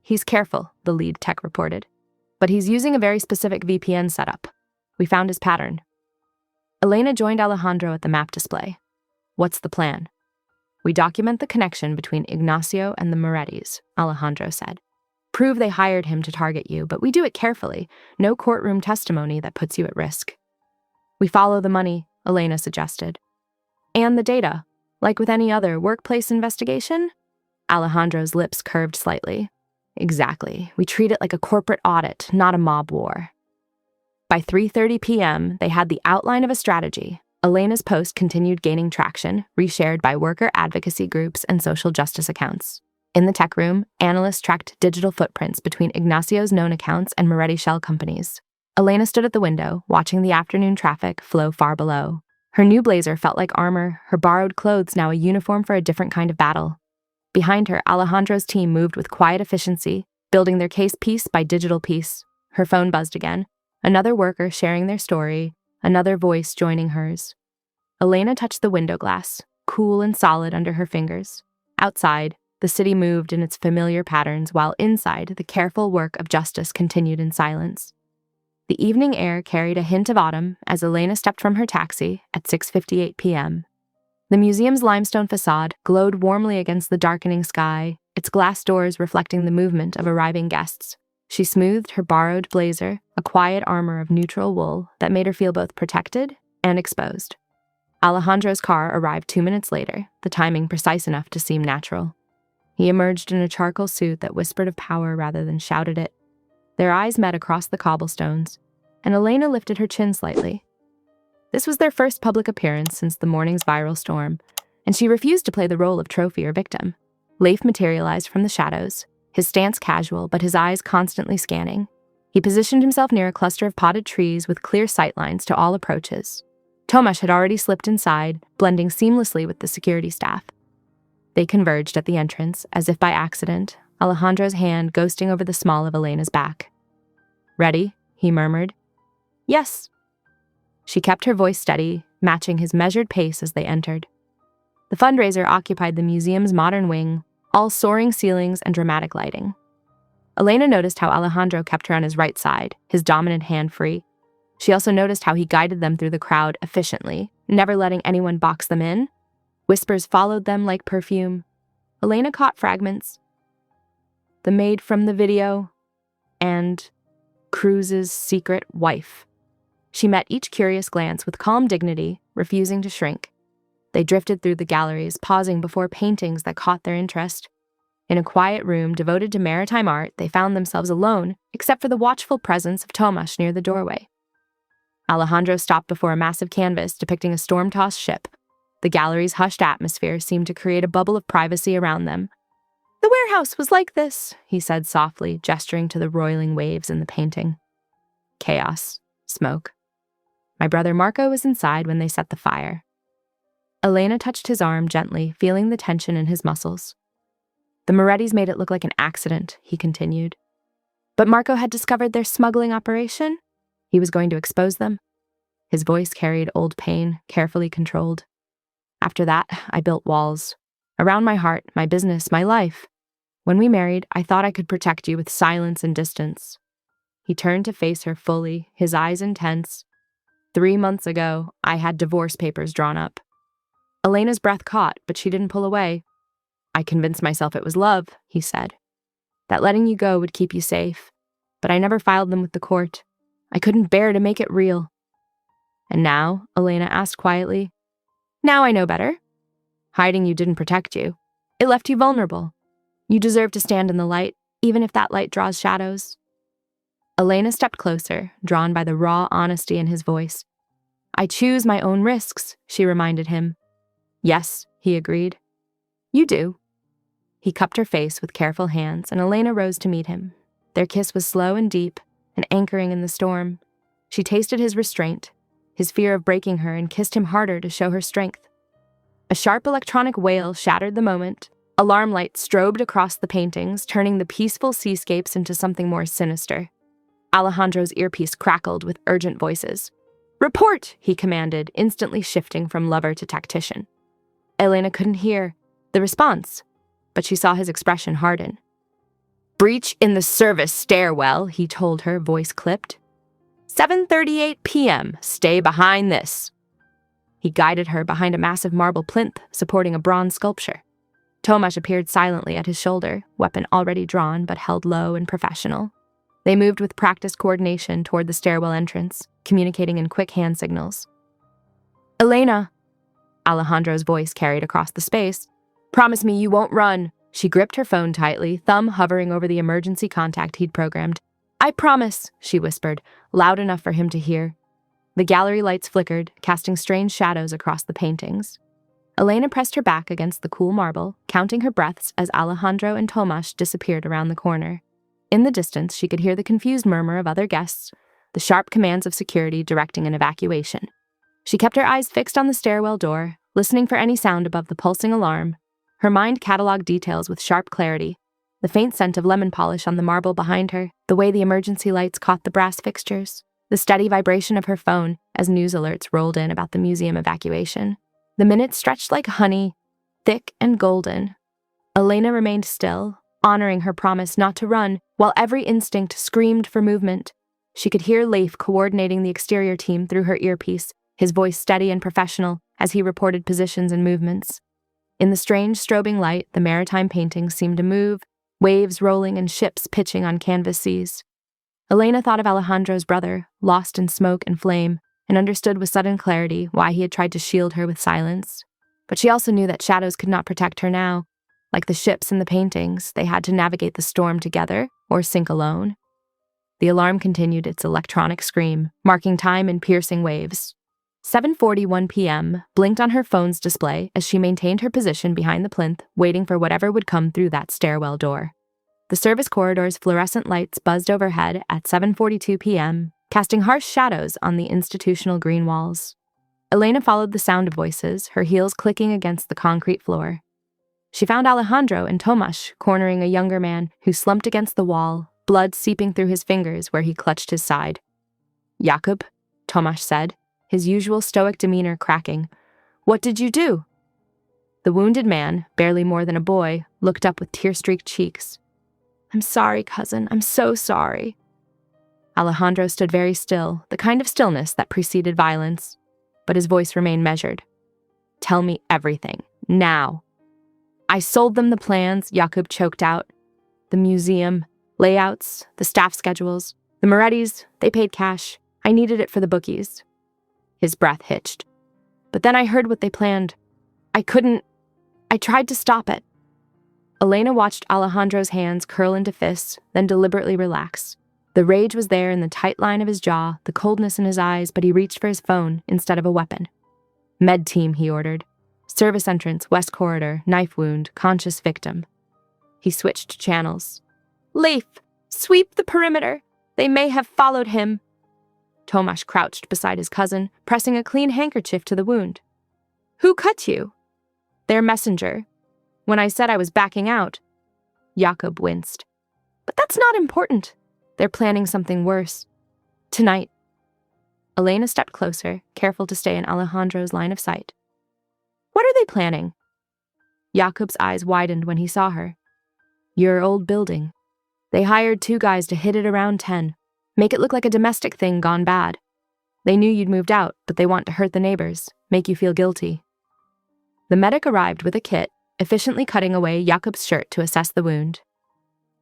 "He's careful," the lead tech reported. "But he's using a very specific VPN setup. We found his pattern." Elena joined Alejandro at the map display. "What's the plan?" "We document the connection between Ignacio and the Morettis," Alejandro said. "Prove they hired him to target you, but we do it carefully. No courtroom testimony that puts you at risk." "We follow the money," Elena suggested. "And the data, like with any other workplace investigation?" Alejandro's lips curved slightly. "Exactly. We treat it like a corporate audit, not a mob war." By 3:30 p.m., they had the outline of a strategy. Elena's post continued gaining traction, reshared by worker advocacy groups and social justice accounts. In the tech room, analysts tracked digital footprints between Ignacio's known accounts and Moretti shell companies. Elena stood at the window, watching the afternoon traffic flow far below. Her new blazer felt like armor, her borrowed clothes now a uniform for a different kind of battle. Behind her, Alejandro's team moved with quiet efficiency, building their case piece by digital piece. Her phone buzzed again. Another worker sharing their story, another voice joining hers. Elena touched the window glass, cool and solid under her fingers. Outside, the city moved in its familiar patterns, while inside, the careful work of justice continued in silence. The evening air carried a hint of autumn as Elena stepped from her taxi at 6:58 p.m. The museum's limestone facade glowed warmly against the darkening sky, its glass doors reflecting the movement of arriving guests. She smoothed her borrowed blazer, a quiet armor of neutral wool that made her feel both protected and exposed. Alejandro's car arrived 2 minutes later, the timing precise enough to seem natural. He emerged in a charcoal suit that whispered of power rather than shouted it. Their eyes met across the cobblestones, and Elena lifted her chin slightly. This was their first public appearance since the morning's viral storm, and she refused to play the role of trophy or victim. Leif materialized from the shadows, his stance casual but his eyes constantly scanning. He positioned himself near a cluster of potted trees with clear sightlines to all approaches. Tomasz had already slipped inside, blending seamlessly with the security staff. They converged at the entrance, as if by accident, Alejandro's hand ghosting over the small of Elena's back. "Ready?" he murmured. "Yes." She kept her voice steady, matching his measured pace as they entered. The fundraiser occupied the museum's modern wing, all soaring ceilings and dramatic lighting. Elena noticed how Alejandro kept her on his right side, his dominant hand free. She also noticed how he guided them through the crowd efficiently, never letting anyone box them in. Whispers followed them like perfume. Elena caught fragments. The maid from the video, and Cruz's secret wife. She met each curious glance with calm dignity, refusing to shrink. They drifted through the galleries, pausing before paintings that caught their interest. In a quiet room devoted to maritime art, they found themselves alone, except for the watchful presence of Tomasz near the doorway. Alejandro stopped before a massive canvas depicting a storm-tossed ship. The gallery's hushed atmosphere seemed to create a bubble of privacy around them. "The warehouse was like this," he said softly, gesturing to the roiling waves in the painting. Chaos. Smoke. My brother Marco was inside when they set the fire. Elena touched his arm gently, feeling the tension in his muscles. "The Morettis made it look like an accident," he continued. "But Marco had discovered their smuggling operation. He was going to expose them." His voice carried old pain, carefully controlled. "After that, I built walls. Around my heart, my business, my life. When we married, I thought I could protect you with silence and distance." He turned to face her fully, his eyes intense. 3 months ago, I had divorce papers drawn up. Elena's breath caught, but she didn't pull away. "I convinced myself it was love," he said. "That letting you go would keep you safe. But I never filed them with the court. I couldn't bear to make it real." "And now?" Elena asked quietly. "Now I know better. Hiding you didn't protect you. It left you vulnerable. You deserve to stand in the light, even if that light draws shadows." Elena stepped closer, drawn by the raw honesty in his voice. "I choose my own risks," she reminded him. "Yes," he agreed. "You do." He cupped her face with careful hands, and Elena rose to meet him. Their kiss was slow and deep, an anchoring in the storm. She tasted his restraint, his fear of breaking her, and kissed him harder to show her strength. A sharp electronic wail shattered the moment. Alarm lights strobed across the paintings, turning the peaceful seascapes into something more sinister. Alejandro's earpiece crackled with urgent voices. "Report!" he commanded, instantly shifting from lover to tactician. Elena couldn't hear the response, but she saw his expression harden. "Breach in the service stairwell," he told her, voice clipped. 7:38 p.m. Stay behind this." He guided her behind a massive marble plinth supporting a bronze sculpture. Tomasz appeared silently at his shoulder, weapon already drawn but held low and professional. They moved with practiced coordination toward the stairwell entrance, communicating in quick hand signals. "Elena," Alejandro's voice carried across the space, "promise me you won't run." She gripped her phone tightly, thumb hovering over the emergency contact he'd programmed. "I promise," she whispered, loud enough for him to hear. The gallery lights flickered, casting strange shadows across the paintings. Elena pressed her back against the cool marble, counting her breaths as Alejandro and Tomasz disappeared around the corner. In the distance, she could hear the confused murmur of other guests, the sharp commands of security directing an evacuation. She kept her eyes fixed on the stairwell door, listening for any sound above the pulsing alarm. Her mind cataloged details with sharp clarity. The faint scent of lemon polish on the marble behind her, the way the emergency lights caught the brass fixtures, the steady vibration of her phone as news alerts rolled in about the museum evacuation. The minutes stretched like honey, thick and golden. Elena remained still, honoring her promise not to run, while every instinct screamed for movement. She could hear Leif coordinating the exterior team through her earpiece, his voice steady and professional as he reported positions and movements. In the strange strobing light, the maritime paintings seemed to move, waves rolling and ships pitching on canvas seas. Elena thought of Alejandro's brother, lost in smoke and flame, and understood with sudden clarity why he had tried to shield her with silence. But she also knew that shadows could not protect her now. Like the ships in the paintings, they had to navigate the storm together or sink alone. The alarm continued its electronic scream, marking time in piercing waves. 7:41 p.m. blinked on her phone's display as she maintained her position behind the plinth, waiting for whatever would come through that stairwell door. The service corridor's fluorescent lights buzzed overhead at 7:42 p.m., casting harsh shadows on the institutional green walls. Elena followed the sound of voices, her heels clicking against the concrete floor. She found Alejandro and Tomasz cornering a younger man who slumped against the wall, blood seeping through his fingers where he clutched his side. "Jakub," Tomasz said, his usual stoic demeanor cracking. "What did you do?" The wounded man, barely more than a boy, looked up with tear-streaked cheeks. "I'm sorry, cousin. I'm so sorry." Alejandro stood very still, the kind of stillness that preceded violence, but his voice remained measured. "Tell me everything, now." "I sold them the plans," Jakub choked out. "The museum, layouts, the staff schedules, the Morettis, they paid cash. I needed it for the bookies." His breath hitched. "But then I heard what they planned. I tried to stop it." Elena watched Alejandro's hands curl into fists, then deliberately relax. The rage was there in the tight line of his jaw, the coldness in his eyes, but he reached for his phone instead of a weapon. "Med team," he ordered. "Service entrance, west corridor, knife wound, conscious victim." He switched channels. "Leif, sweep the perimeter. They may have followed him." Tomasz crouched beside his cousin, pressing a clean handkerchief to the wound. "Who cut you?" "Their messenger. When I said I was backing out." Jakub winced. "But that's not important. They're planning something worse. Tonight." Elena stepped closer, careful to stay in Alejandro's line of sight. "What are they planning?" Jakub's eyes widened when he saw her. "Your old building. They hired 2 guys to hit it around 10. Make it look like a domestic thing gone bad. They knew you'd moved out, but they want to hurt the neighbors, make you feel guilty." The medic arrived with a kit, efficiently cutting away Jakub's shirt to assess the wound.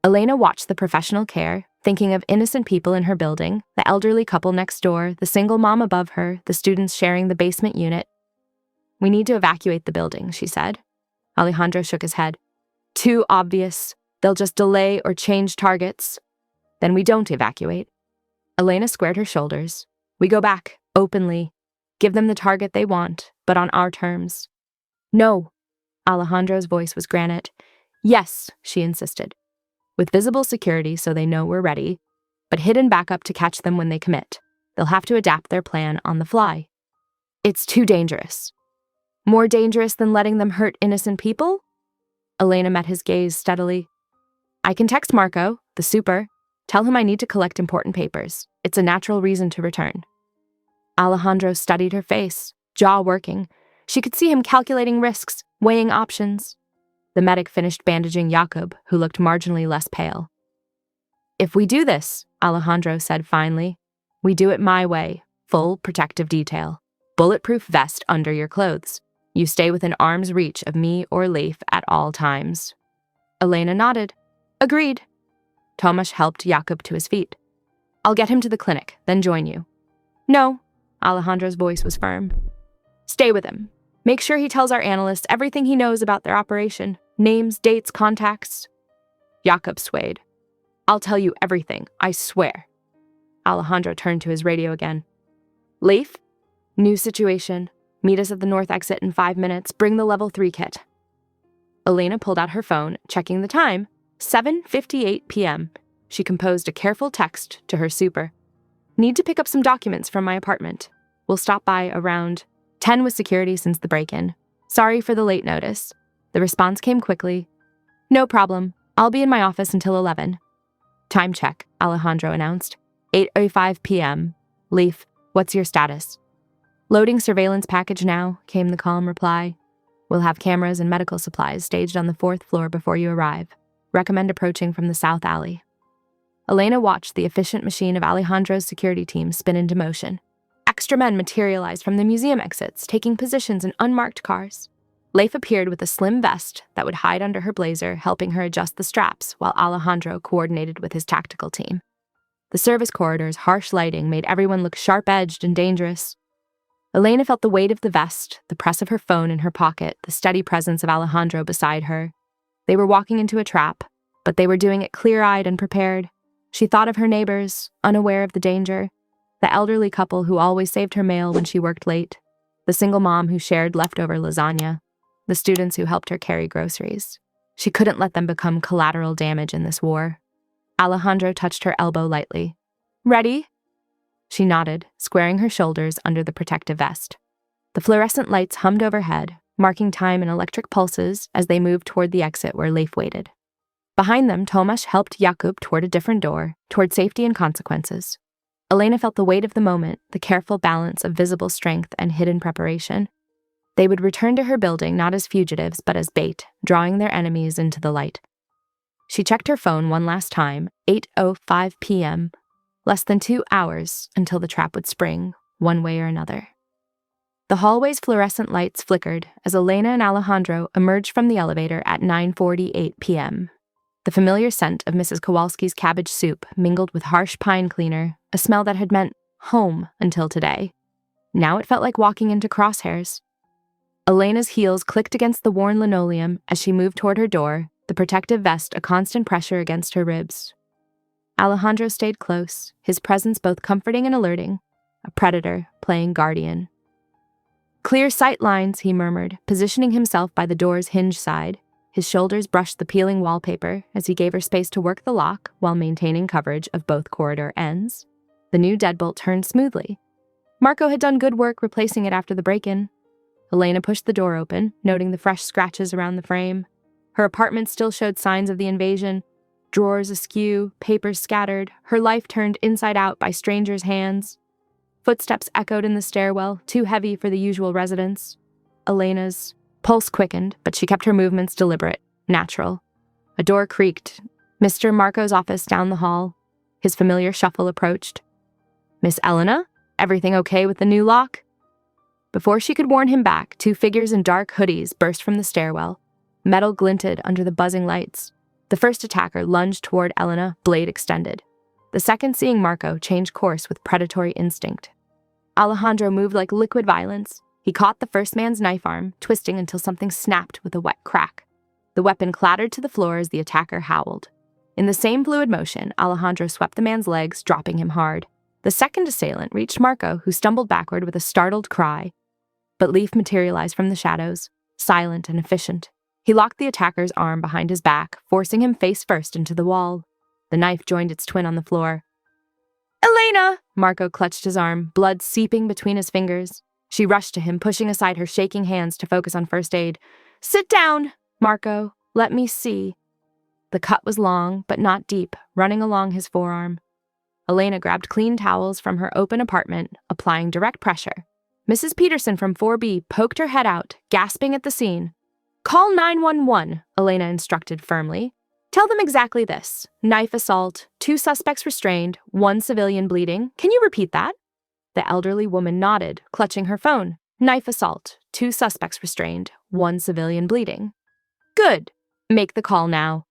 Elena watched the professional care, thinking of innocent people in her building, the elderly couple next door, the single mom above her, the students sharing the basement unit. "We need to evacuate the building," she said. Alejandro shook his head. "Too obvious. They'll just delay or change targets." "Then we don't evacuate." Elena squared her shoulders. "We go back, openly. Give them the target they want, but on our terms." "No." Alejandro's voice was granite. "Yes," she insisted. "With visible security so they know we're ready, but hidden backup to catch them when they commit. They'll have to adapt their plan on the fly." "It's too dangerous." "More dangerous than letting them hurt innocent people?" Elena met his gaze steadily. "I can text Marco, the super. Tell him I need to collect important papers. It's a natural reason to return." Alejandro studied her face, jaw working. She could see him calculating risks, weighing options. The medic finished bandaging Jakub, who looked marginally less pale. "If we do this," Alejandro said finally, "we do it my way, full protective detail. Bulletproof vest under your clothes. You stay within arm's reach of me or Leif at all times." Elena nodded. "Agreed." Tomasz helped Jakub to his feet. "I'll get him to the clinic, then join you." "No," Alejandro's voice was firm. "Stay with him. Make sure he tells our analysts everything he knows about their operation. Names, dates, contacts." Jakub swayed. "I'll tell you everything, I swear." Alejandro turned to his radio again. "Leif? New situation. Meet us at the north exit in 5 minutes. Bring the level 3 kit." Elena pulled out her phone, checking the time. 7:58 p.m. She composed a careful text to her super. "Need to pick up some documents from my apartment. We'll stop by around 10 with security since the break-in. Sorry for the late notice." The response came quickly. "No problem. I'll be in my office until 11. "Time check," Alejandro announced. 8:05 p.m. "Leif, what's your status?" "Loading surveillance package now," came the calm reply. "We'll have cameras and medical supplies staged on the 4th floor before you arrive. Recommend approaching from the south alley." Elena watched the efficient machine of Alejandro's security team spin into motion. Extra men materialized from the museum exits, taking positions in unmarked cars. Leif appeared with a slim vest that would hide under her blazer, helping her adjust the straps, while Alejandro coordinated with his tactical team. The service corridor's harsh lighting made everyone look sharp-edged and dangerous. Elena felt the weight of the vest, the press of her phone in her pocket, the steady presence of Alejandro beside her. They were walking into a trap, but they were doing it clear-eyed and prepared. She thought of her neighbors, unaware of the danger. The elderly couple who always saved her mail when she worked late. The single mom who shared leftover lasagna. The students who helped her carry groceries. She couldn't let them become collateral damage in this war. Alejandro touched her elbow lightly. "Ready?" She nodded, squaring her shoulders under the protective vest. The fluorescent lights hummed overhead, marking time in electric pulses as they moved toward the exit where Leif waited. Behind them, Tomasz helped Jakub toward a different door, toward safety and consequences. Elena felt the weight of the moment, the careful balance of visible strength and hidden preparation. They would return to her building not as fugitives, but as bait, drawing their enemies into the light. She checked her phone one last time, 8:05 p.m., less than 2 hours until the trap would spring, one way or another. The hallway's fluorescent lights flickered as Elena and Alejandro emerged from the elevator at 9:48 p.m. The familiar scent of Mrs. Kowalski's cabbage soup mingled with harsh pine cleaner, a smell that had meant home until today. Now it felt like walking into crosshairs. Elena's heels clicked against the worn linoleum as she moved toward her door, the protective vest a constant pressure against her ribs. Alejandro stayed close, his presence both comforting and alerting, a predator playing guardian. "Clear sight lines," he murmured, positioning himself by the door's hinge side. His shoulders brushed the peeling wallpaper as he gave her space to work the lock while maintaining coverage of both corridor ends. The new deadbolt turned smoothly. Marco had done good work replacing it after the break-in. Elena pushed the door open, noting the fresh scratches around the frame. Her apartment still showed signs of the invasion. Drawers askew, papers scattered, her life turned inside out by strangers' hands. Footsteps echoed in the stairwell, too heavy for the usual residents. Elena's pulse quickened, but she kept her movements deliberate, natural. A door creaked. Mr. Marco's office down the hall. His familiar shuffle approached. "Miss Elena? Everything okay with the new lock?" Before she could warn him back, 2 figures in dark hoodies burst from the stairwell. Metal glinted under the buzzing lights. The first attacker lunged toward Elena, blade extended. The second, seeing Marco, changed course with predatory instinct. Alejandro moved like liquid violence. He caught the first man's knife arm, twisting until something snapped with a wet crack. The weapon clattered to the floor as the attacker howled. In the same fluid motion, Alejandro swept the man's legs, dropping him hard. The second assailant reached Marco, who stumbled backward with a startled cry. But Leif materialized from the shadows, silent and efficient. He locked the attacker's arm behind his back, forcing him face first into the wall. The knife joined its twin on the floor. "Elena!" Marco clutched his arm, blood seeping between his fingers. She rushed to him, pushing aside her shaking hands to focus on first aid. "Sit down, Marco. Let me see." The cut was long, but not deep, running along his forearm. Elena grabbed clean towels from her open apartment, applying direct pressure. Mrs. Peterson from 4B poked her head out, gasping at the scene. "Call 911, Elena instructed firmly. "Tell them exactly this. Knife assault, 2 suspects restrained, 1 civilian bleeding. Can you repeat that?" The elderly woman nodded, clutching her phone. "Knife assault, 2 suspects restrained, 1 civilian bleeding." "Good. Make the call now."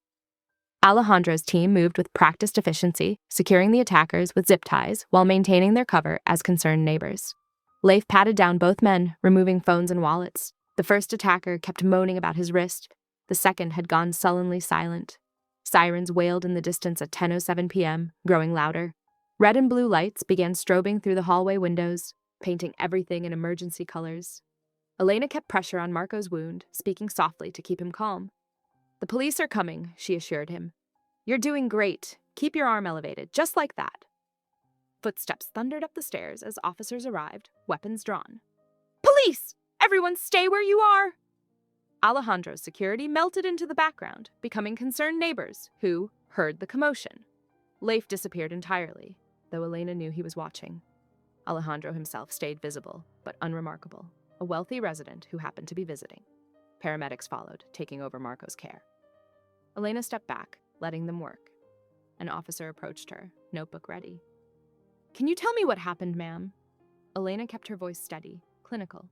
Alejandro's team moved with practiced efficiency, securing the attackers with zip ties while maintaining their cover as concerned neighbors. Leif patted down both men, removing phones and wallets. The first attacker kept moaning about his wrist. The second had gone sullenly silent. Sirens wailed in the distance at 10:07 p.m., growing louder. Red and blue lights began strobing through the hallway windows, painting everything in emergency colors. Elena kept pressure on Marco's wound, speaking softly to keep him calm. "The police are coming," she assured him. "You're doing great. Keep your arm elevated, just like that." Footsteps thundered up the stairs as officers arrived, weapons drawn. "Police! Everyone stay where you are!" Alejandro's security melted into the background, becoming concerned neighbors who heard the commotion. Leif disappeared entirely, though Elena knew he was watching. Alejandro himself stayed visible, but unremarkable, a wealthy resident who happened to be visiting. Paramedics followed, taking over Marco's care. Elena stepped back, letting them work. An officer approached her, notebook ready. "Can you tell me what happened, ma'am?" Elena kept her voice steady, clinical.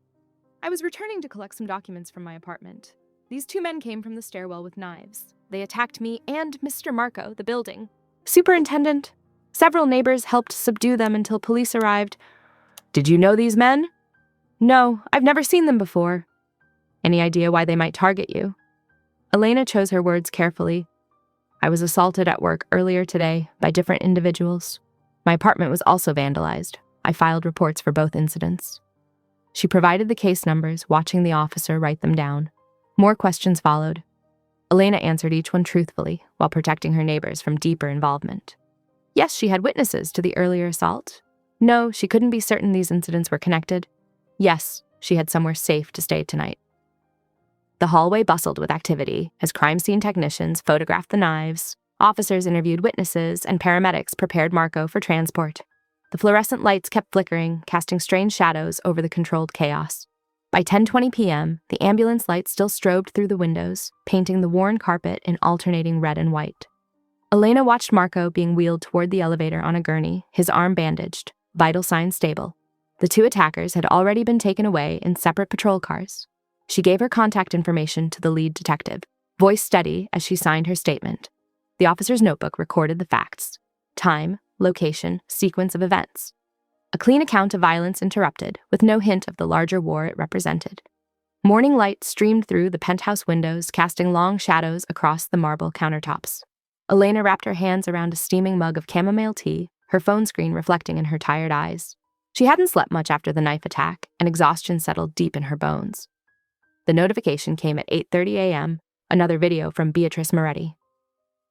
"I was returning to collect some documents from my apartment. These two men came from the stairwell with knives. They attacked me and Mr. Marco, the building superintendent. Several neighbors helped subdue them until police arrived." "Did you know these men?" "No, I've never seen them before." "Any idea why they might target you?" Elena chose her words carefully. "I was assaulted at work earlier today by different individuals. My apartment was also vandalized. I filed reports for both incidents." She provided the case numbers, watching the officer write them down. More questions followed. Elena answered each one truthfully, while protecting her neighbors from deeper involvement. Yes, she had witnesses to the earlier assault. No, she couldn't be certain these incidents were connected. Yes, she had somewhere safe to stay tonight. The hallway bustled with activity as crime scene technicians photographed the knives, officers interviewed witnesses, and paramedics prepared Marco for transport. The fluorescent lights kept flickering, casting strange shadows over the controlled chaos. By 10:20 p.m., the ambulance lights still strobed through the windows, painting the worn carpet in alternating red and white. Elena watched Marco being wheeled toward the elevator on a gurney, his arm bandaged, vital signs stable. The two attackers had already been taken away in separate patrol cars. She gave her contact information to the lead detective, voice steady as she signed her statement. The officer's notebook recorded the facts: time, location, sequence of events. A clean account of violence interrupted, with no hint of the larger war it represented. Morning light streamed through the penthouse windows, casting long shadows across the marble countertops. Elena wrapped her hands around a steaming mug of chamomile tea, her phone screen reflecting in her tired eyes. She hadn't slept much after the knife attack, and exhaustion settled deep in her bones. The notification came at 8:30 a.m., another video from Beatrice Moretti.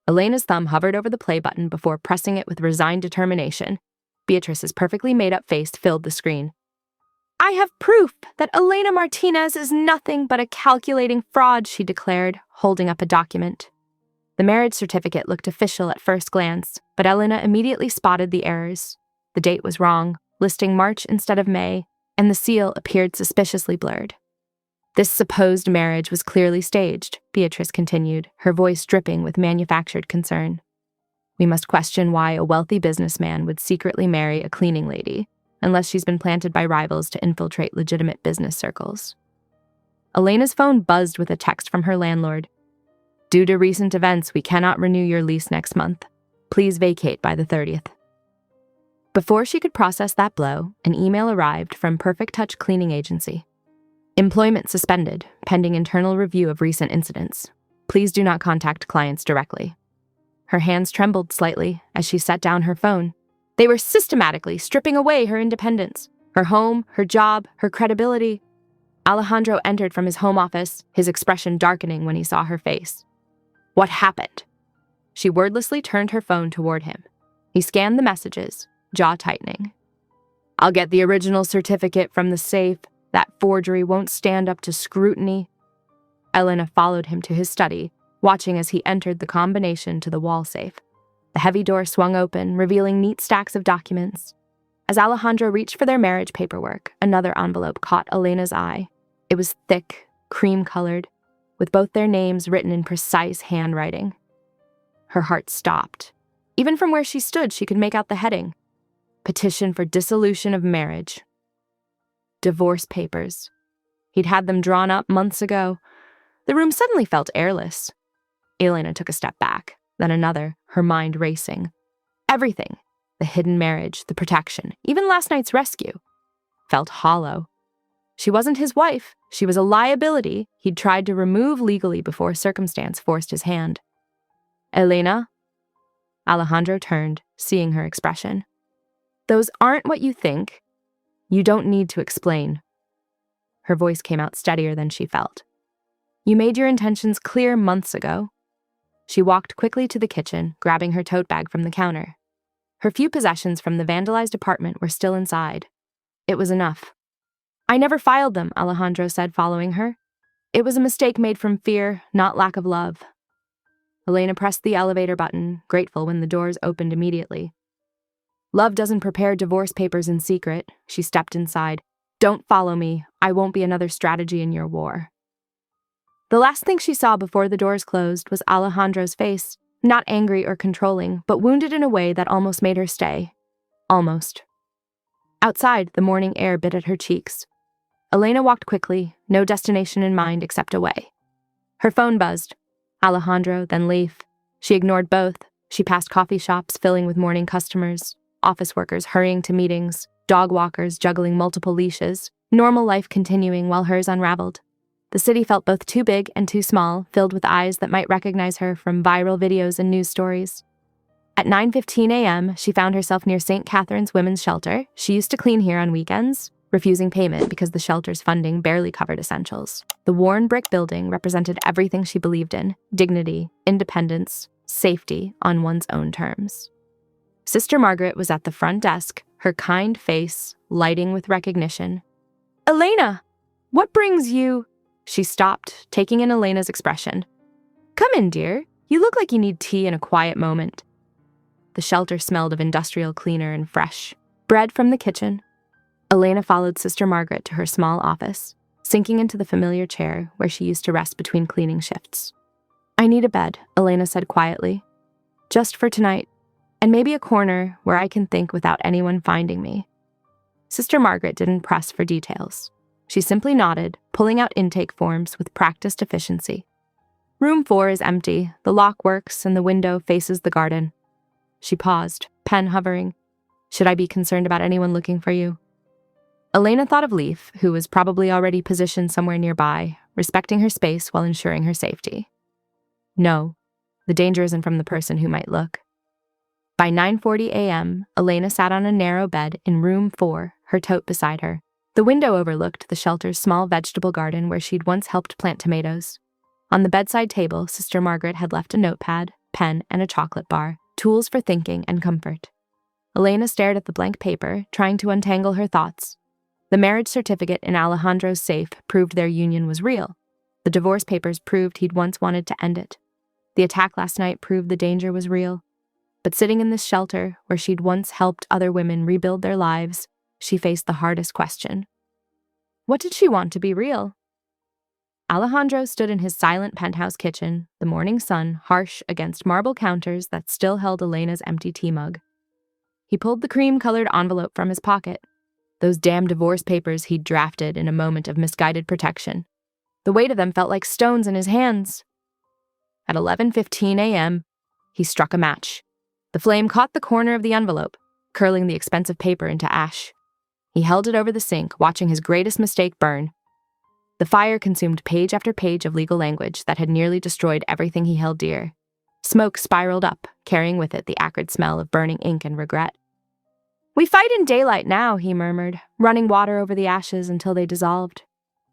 Elena's thumb hovered over the play button before pressing it with resigned determination. Beatrice's perfectly made-up face filled the screen. "I have proof that Elena Martinez is nothing but a calculating fraud," she declared, holding up a document. The marriage certificate looked official at first glance, but Elena immediately spotted the errors. The date was wrong, listing March instead of May, and the seal appeared suspiciously blurred. "This supposed marriage was clearly staged," Beatrice continued, her voice dripping with manufactured concern. "We must question why a wealthy businessman would secretly marry a cleaning lady, unless she's been planted by rivals to infiltrate legitimate business circles." Elena's phone buzzed with a text from her landlord. "Due to recent events, we cannot renew your lease next month. Please vacate by the 30th. Before she could process that blow, an email arrived from Perfect Touch Cleaning Agency. "Employment suspended, pending internal review of recent incidents. Please do not contact clients directly." Her hands trembled slightly as she set down her phone. They were systematically stripping away her independence, her home, her job, her credibility. Alejandro entered from his home office, his expression darkening when he saw her face. "What happened?" She wordlessly turned her phone toward him. He scanned the messages, jaw tightening. "I'll get the original certificate from the safe. That forgery won't stand up to scrutiny." Elena followed him to his study, watching as he entered the combination to the wall safe. The heavy door swung open, revealing neat stacks of documents. As Alejandro reached for their marriage paperwork, another envelope caught Elena's eye. It was thick, cream-colored, with both their names written in precise handwriting. Her heart stopped. Even from where she stood, she could make out the heading: Petition for Dissolution of Marriage. Divorce papers. He'd had them drawn up months ago. The room suddenly felt airless. Elena took a step back, then another, her mind racing. Everything, the hidden marriage, the protection, even last night's rescue, felt hollow. She wasn't his wife. She was a liability he'd tried to remove legally before circumstance forced his hand. "Elena?" Alejandro turned, seeing her expression. "Those aren't what you think. You don't need to explain." Her voice came out steadier than she felt. "You made your intentions clear months ago." She walked quickly to the kitchen, grabbing her tote bag from the counter. Her few possessions from the vandalized apartment were still inside. It was enough. "I never filed them," Alejandro said, following her. "It was a mistake made from fear, not lack of love." Elena pressed the elevator button, grateful when the doors opened immediately. "Love doesn't prepare divorce papers in secret." She stepped inside. "Don't follow me. I won't be another strategy in your war." The last thing she saw before the doors closed was Alejandro's face, Not angry or controlling, but wounded in a way that almost made her stay. Almost. Outside, the morning air bit at her cheeks. Elena walked quickly, no destination in mind except away. Her phone buzzed. Alejandro, then Leif. She ignored both. She passed coffee shops filling with morning customers, office workers hurrying to meetings, dog walkers juggling multiple leashes, normal life continuing while hers unraveled. The city felt both too big and too small, filled with eyes that might recognize her from viral videos and news stories. At 9:15 a.m., she found herself near St. Catherine's Women's Shelter. She used to clean here on weekends, refusing payment because the shelter's funding barely covered essentials. The worn brick building represented everything she believed in: dignity, independence, safety on one's own terms. Sister Margaret was at the front desk, her kind face lighting with recognition. "Elena, what brings you—" She stopped, taking in Elena's expression. "Come in, dear. You look like you need tea and a quiet moment." The shelter smelled of industrial cleaner and fresh. Bread from the kitchen. Elena followed Sister Margaret to her small office, sinking into the familiar chair where she used to rest between cleaning shifts. "I need a bed," Elena said quietly. "Just for tonight, and maybe a corner where I can think without anyone finding me." Sister Margaret didn't press for details. She simply nodded, pulling out intake forms with practiced efficiency. "Room 4 is empty, the lock works, and the window faces the garden." She paused, pen hovering. "Should I be concerned about anyone looking for you?" Elena thought of Leif, who was probably already positioned somewhere nearby, respecting her space while ensuring her safety. No, the danger isn't from the person who might look. By 9:40 a.m., Elena sat on a narrow bed in room 4, her tote beside her. The window overlooked the shelter's small vegetable garden where she'd once helped plant tomatoes. On the bedside table, Sister Margaret had left a notepad, pen, and a chocolate bar, tools for thinking and comfort. Elena stared at the blank paper, trying to untangle her thoughts. The marriage certificate in Alejandro's safe proved their union was real. The divorce papers proved he'd once wanted to end it. The attack last night proved the danger was real. But sitting in this shelter, where she'd once helped other women rebuild their lives, she faced the hardest question. What did she want to be real? Alejandro stood in his silent penthouse kitchen, the morning sun harsh against marble counters that still held Elena's empty tea mug. He pulled the cream-colored envelope from his pocket. Those damn divorce papers he'd drafted in a moment of misguided protection. The weight of them felt like stones in his hands. At 11:15 a.m., he struck a match. The flame caught the corner of the envelope, curling the expensive paper into ash. He held it over the sink, watching his greatest mistake burn. The fire consumed page after page of legal language that had nearly destroyed everything he held dear. Smoke spiraled up, carrying with it the acrid smell of burning ink and regret. "We fight in daylight now," he murmured, running water over the ashes until they dissolved.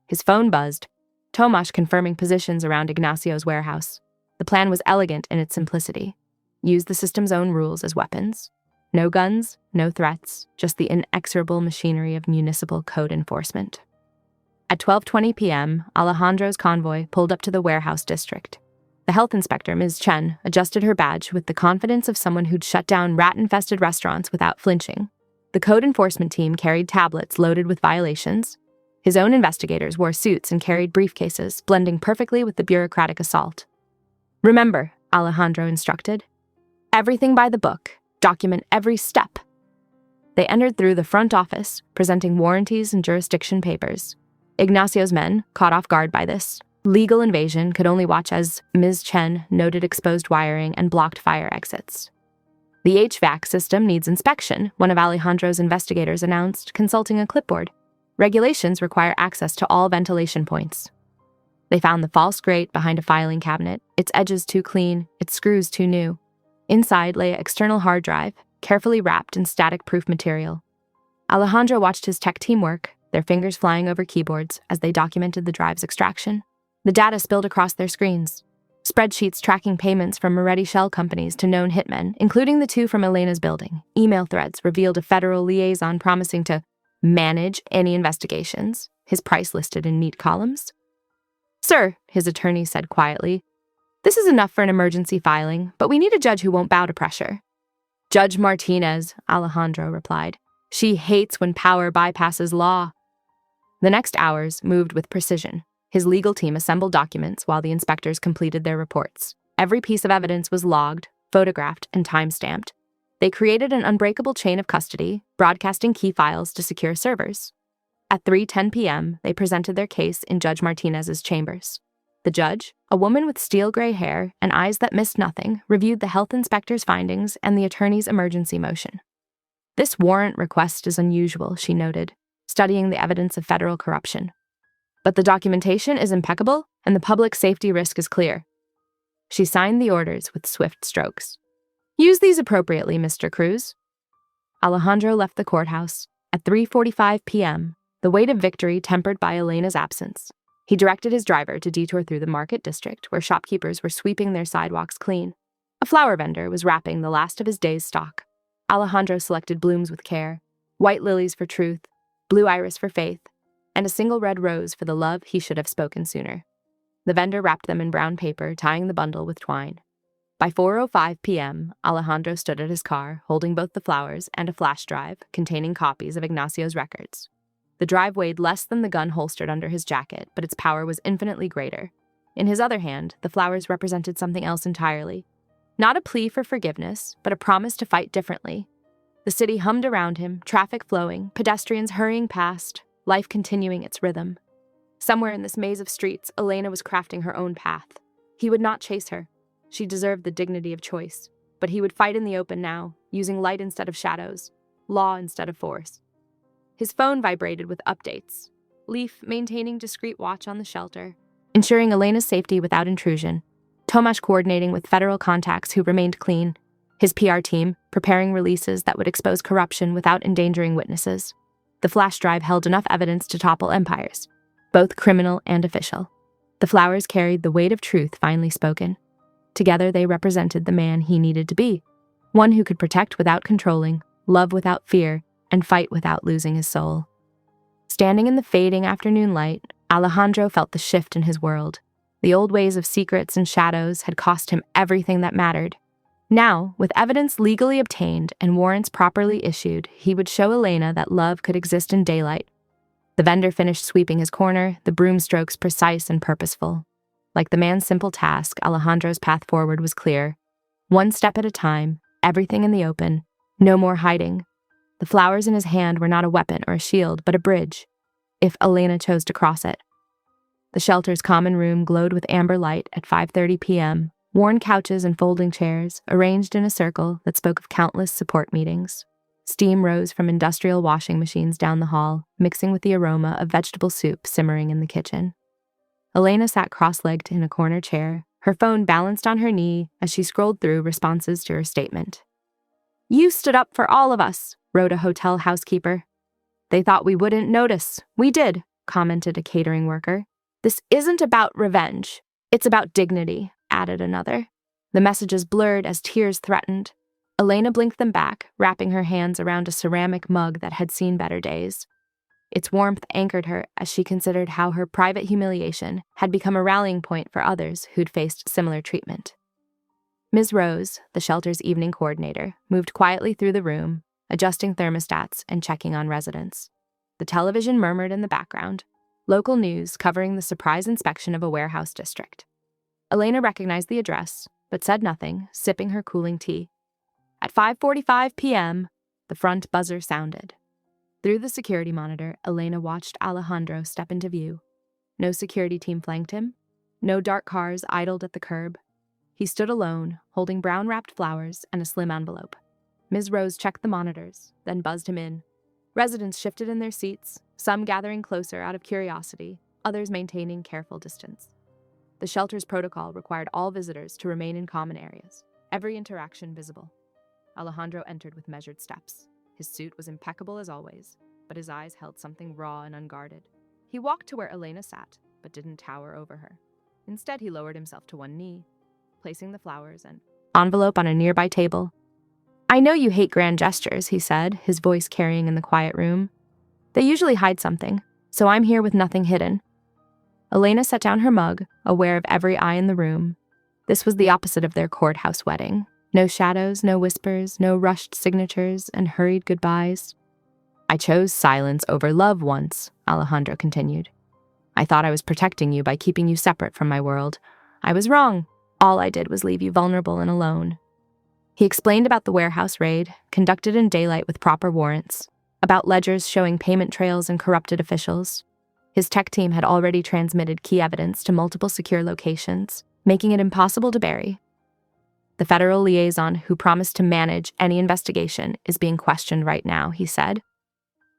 His phone buzzed, Tomasz confirming positions around Ignacio's warehouse. The plan was elegant in its simplicity. Use the system's own rules as weapons. No guns, no threats, just the inexorable machinery of municipal code enforcement. At 12:20 p.m., Alejandro's convoy pulled up to the warehouse district. The health inspector, Ms. Chen, adjusted her badge with the confidence of someone who'd shut down rat-infested restaurants without flinching. The code enforcement team carried tablets loaded with violations. His own investigators wore suits and carried briefcases, blending perfectly with the bureaucratic assault. "Remember," Alejandro instructed, "everything by the book. Document every step." They entered through the front office, presenting warranties and jurisdiction papers. Ignacio's men, caught off guard by this legal invasion, could only watch as Ms. Chen noted exposed wiring and blocked fire exits. "The HVAC system needs inspection," one of Alejandro's investigators announced, consulting a clipboard. "Regulations require access to all ventilation points." They found the false grate behind a filing cabinet, its edges too clean, its screws too new. Inside lay an external hard drive, carefully wrapped in static-proof material. Alejandro watched his tech team work, their fingers flying over keyboards as they documented the drive's extraction. The data spilled across their screens. Spreadsheets tracking payments from Moretti shell companies to known hitmen, including the two from Elena's building. Email threads revealed a federal liaison promising to manage any investigations, his price listed in neat columns. "Sir," his attorney said quietly, "this is enough for an emergency filing, but we need a judge who won't bow to pressure." "Judge Martinez," Alejandro replied. "She hates when power bypasses law." The next hours moved with precision. His legal team assembled documents while the inspectors completed their reports. Every piece of evidence was logged, photographed, and time-stamped. They created an unbreakable chain of custody, broadcasting key files to secure servers. At 3:10 p.m., they presented their case in Judge Martinez's chambers. The judge, a woman with steel-gray hair and eyes that missed nothing, reviewed the health inspector's findings and the attorney's emergency motion. "This warrant request is unusual," she noted, studying the evidence of federal corruption. "But the documentation is impeccable, and the public safety risk is clear." She signed the orders with swift strokes. "Use these appropriately, Mr. Cruz." Alejandro left the courthouse. At 3:45 p.m., the weight of victory tempered by Elena's absence. He directed his driver to detour through the market district where shopkeepers were sweeping their sidewalks clean. A flower vendor was wrapping the last of his day's stock. Alejandro selected blooms with care, white lilies for truth, blue iris for faith, and a single red rose for the love he should have spoken sooner. The vendor wrapped them in brown paper, tying the bundle with twine. By 4:05 p.m., Alejandro stood at his car, holding both the flowers and a flash drive containing copies of Ignacio's records. The drive weighed less than the gun holstered under his jacket, but its power was infinitely greater. In his other hand, the flowers represented something else entirely. Not a plea for forgiveness, but a promise to fight differently. The city hummed around him, traffic flowing, pedestrians hurrying past, life continuing its rhythm. Somewhere in this maze of streets, Elena was crafting her own path. He would not chase her. She deserved the dignity of choice. But he would fight in the open now, using light instead of shadows, law instead of force. His phone vibrated with updates. Leaf maintaining discreet watch on the shelter, ensuring Elena's safety without intrusion. Tomasz coordinating with federal contacts who remained clean. His PR team preparing releases that would expose corruption without endangering witnesses. The flash drive held enough evidence to topple empires, both criminal and official. The flowers carried the weight of truth finally spoken. Together they represented the man he needed to be, one who could protect without controlling, love without fear, and fight without losing his soul. Standing in the fading afternoon light, Alejandro felt the shift in his world. The old ways of secrets and shadows had cost him everything that mattered. Now, with evidence legally obtained and warrants properly issued, he would show Elena that love could exist in daylight. The vendor finished sweeping his corner, the broom strokes precise and purposeful. Like the man's simple task, Alejandro's path forward was clear. One step at a time, everything in the open, no more hiding. The flowers in his hand were not a weapon or a shield, but a bridge, if Elena chose to cross it. The shelter's common room glowed with amber light at 5:30 p.m., worn couches and folding chairs, arranged in a circle that spoke of countless support meetings. Steam rose from industrial washing machines down the hall, mixing with the aroma of vegetable soup simmering in the kitchen. Elena sat cross-legged in a corner chair, her phone balanced on her knee as she scrolled through responses to her statement. "You stood up for all of us," wrote a hotel housekeeper. "They thought we wouldn't notice. We did," commented a catering worker. "This isn't about revenge. It's about dignity," added another. The messages blurred as tears threatened. Elena blinked them back, wrapping her hands around a ceramic mug that had seen better days. Its warmth anchored her as she considered how her private humiliation had become a rallying point for others who'd faced similar treatment. Ms. Rose, the shelter's evening coordinator, moved quietly through the room, adjusting thermostats and checking on residents. The television murmured in the background, local news covering the surprise inspection of a warehouse district. Elena recognized the address, but said nothing, sipping her cooling tea. At 5:45 p.m., the front buzzer sounded. Through the security monitor, Elena watched Alejandro step into view. No security team flanked him. No dark cars idled at the curb. He stood alone, holding brown-wrapped flowers and a slim envelope. Ms. Rose checked the monitors, then buzzed him in. Residents shifted in their seats, some gathering closer out of curiosity, others maintaining careful distance. The shelter's protocol required all visitors to remain in common areas, every interaction visible. Alejandro entered with measured steps. His suit was impeccable as always, but his eyes held something raw and unguarded. He walked to where Elena sat, but didn't tower over her. Instead, he lowered himself to one knee, placing the flowers and envelope on a nearby table. "I know you hate grand gestures," he said, his voice carrying in the quiet room. "They usually hide something, so I'm here with nothing hidden." Elena set down her mug, aware of every eye in the room. This was the opposite of their courthouse wedding. No shadows, no whispers, no rushed signatures and hurried goodbyes. "I chose silence over love once," Alejandro continued. "I thought I was protecting you by keeping you separate from my world. I was wrong. All I did was leave you vulnerable and alone." He explained about the warehouse raid, conducted in daylight with proper warrants, about ledgers showing payment trails and corrupted officials. His tech team had already transmitted key evidence to multiple secure locations, making it impossible to bury. "The federal liaison who promised to manage any investigation is being questioned right now," he said.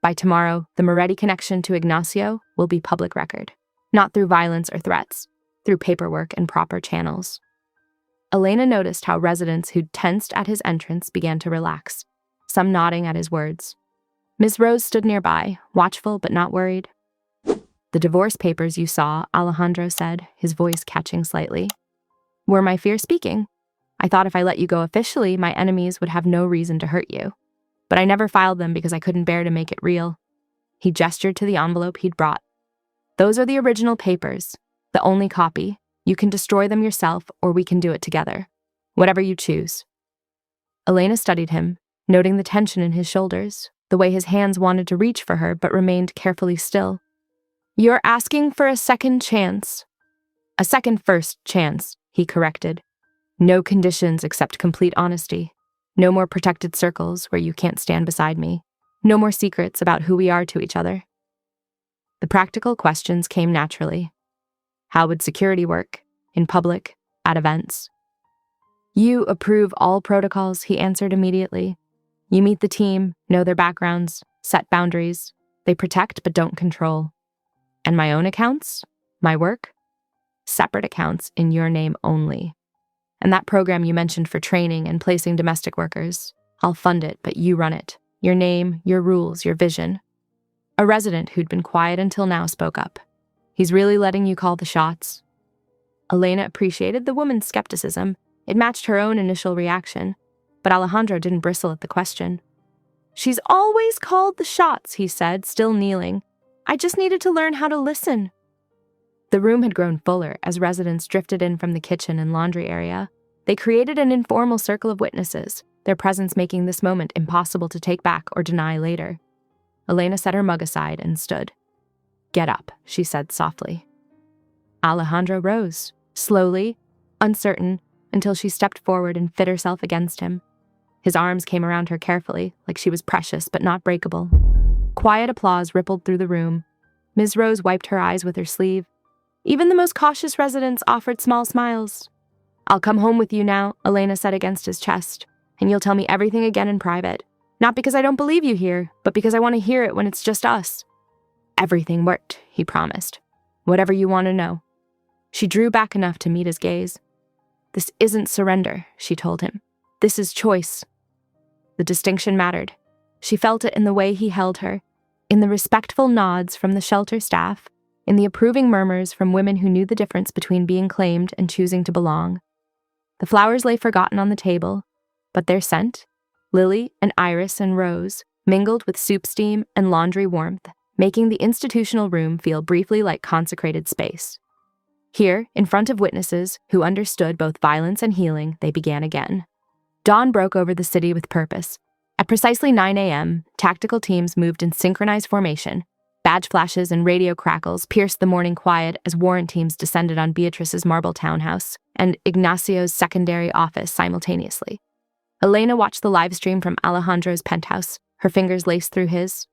"By tomorrow, the Moretti connection to Ignacio will be public record, not through violence or threats, through paperwork and proper channels." Elena noticed how residents who'd tensed at his entrance began to relax, some nodding at his words. Ms. Rose stood nearby, watchful but not worried. "The divorce papers you saw," Alejandro said, his voice catching slightly, "were my fear speaking. I thought if I let you go officially, my enemies would have no reason to hurt you. But I never filed them because I couldn't bear to make it real." He gestured to the envelope he'd brought. "Those are the original papers, the only copy. You can destroy them yourself, or we can do it together. Whatever you choose." Elena studied him, noting the tension in his shoulders, the way his hands wanted to reach for her but remained carefully still. "You're asking for a second chance." "A second first chance," he corrected. "No conditions except complete honesty. No more protected circles where you can't stand beside me. No more secrets about who we are to each other." The practical questions came naturally. How would security work? In public? At events? "You approve all protocols," he answered immediately. "You meet the team, know their backgrounds, set boundaries. They protect but don't control. And my own accounts? My work? Separate accounts in your name only. And that program you mentioned for training and placing domestic workers, I'll fund it, but you run it. Your name, your rules, your vision." A resident who'd been quiet until now spoke up. "He's really letting you call the shots?" Elena appreciated the woman's skepticism. It matched her own initial reaction. But Alejandro didn't bristle at the question. "She's always called the shots," he said, still kneeling. "I just needed to learn how to listen." The room had grown fuller as residents drifted in from the kitchen and laundry area. They created an informal circle of witnesses, their presence making this moment impossible to take back or deny later. Elena set her mug aside and stood. "Get up," she said softly. Alejandro rose, slowly, uncertain, until she stepped forward and fit herself against him. His arms came around her carefully, like she was precious but not breakable. Quiet applause rippled through the room. Ms. Rose wiped her eyes with her sleeve. Even the most cautious residents offered small smiles. "I'll come home with you now," Elena said against his chest, "and you'll tell me everything again in private. Not because I don't believe you here, but because I want to hear it when it's just us." "Everything worked," he promised. "Whatever you want to know." She drew back enough to meet his gaze. "This isn't surrender," she told him. "This is choice." The distinction mattered. She felt it in the way he held her, in the respectful nods from the shelter staff, in the approving murmurs from women who knew the difference between being claimed and choosing to belong. The flowers lay forgotten on the table, but their scent, lily and iris and rose, mingled with soup steam and laundry warmth, making the institutional room feel briefly like consecrated space. Here, in front of witnesses who understood both violence and healing, they began again. Dawn broke over the city with purpose. At precisely 9 a.m., tactical teams moved in synchronized formation. Badge flashes and radio crackles pierced the morning quiet as warrant teams descended on Beatrice's marble townhouse and Ignacio's secondary office simultaneously. Elena watched the live stream from Alejandro's penthouse, her fingers laced through his.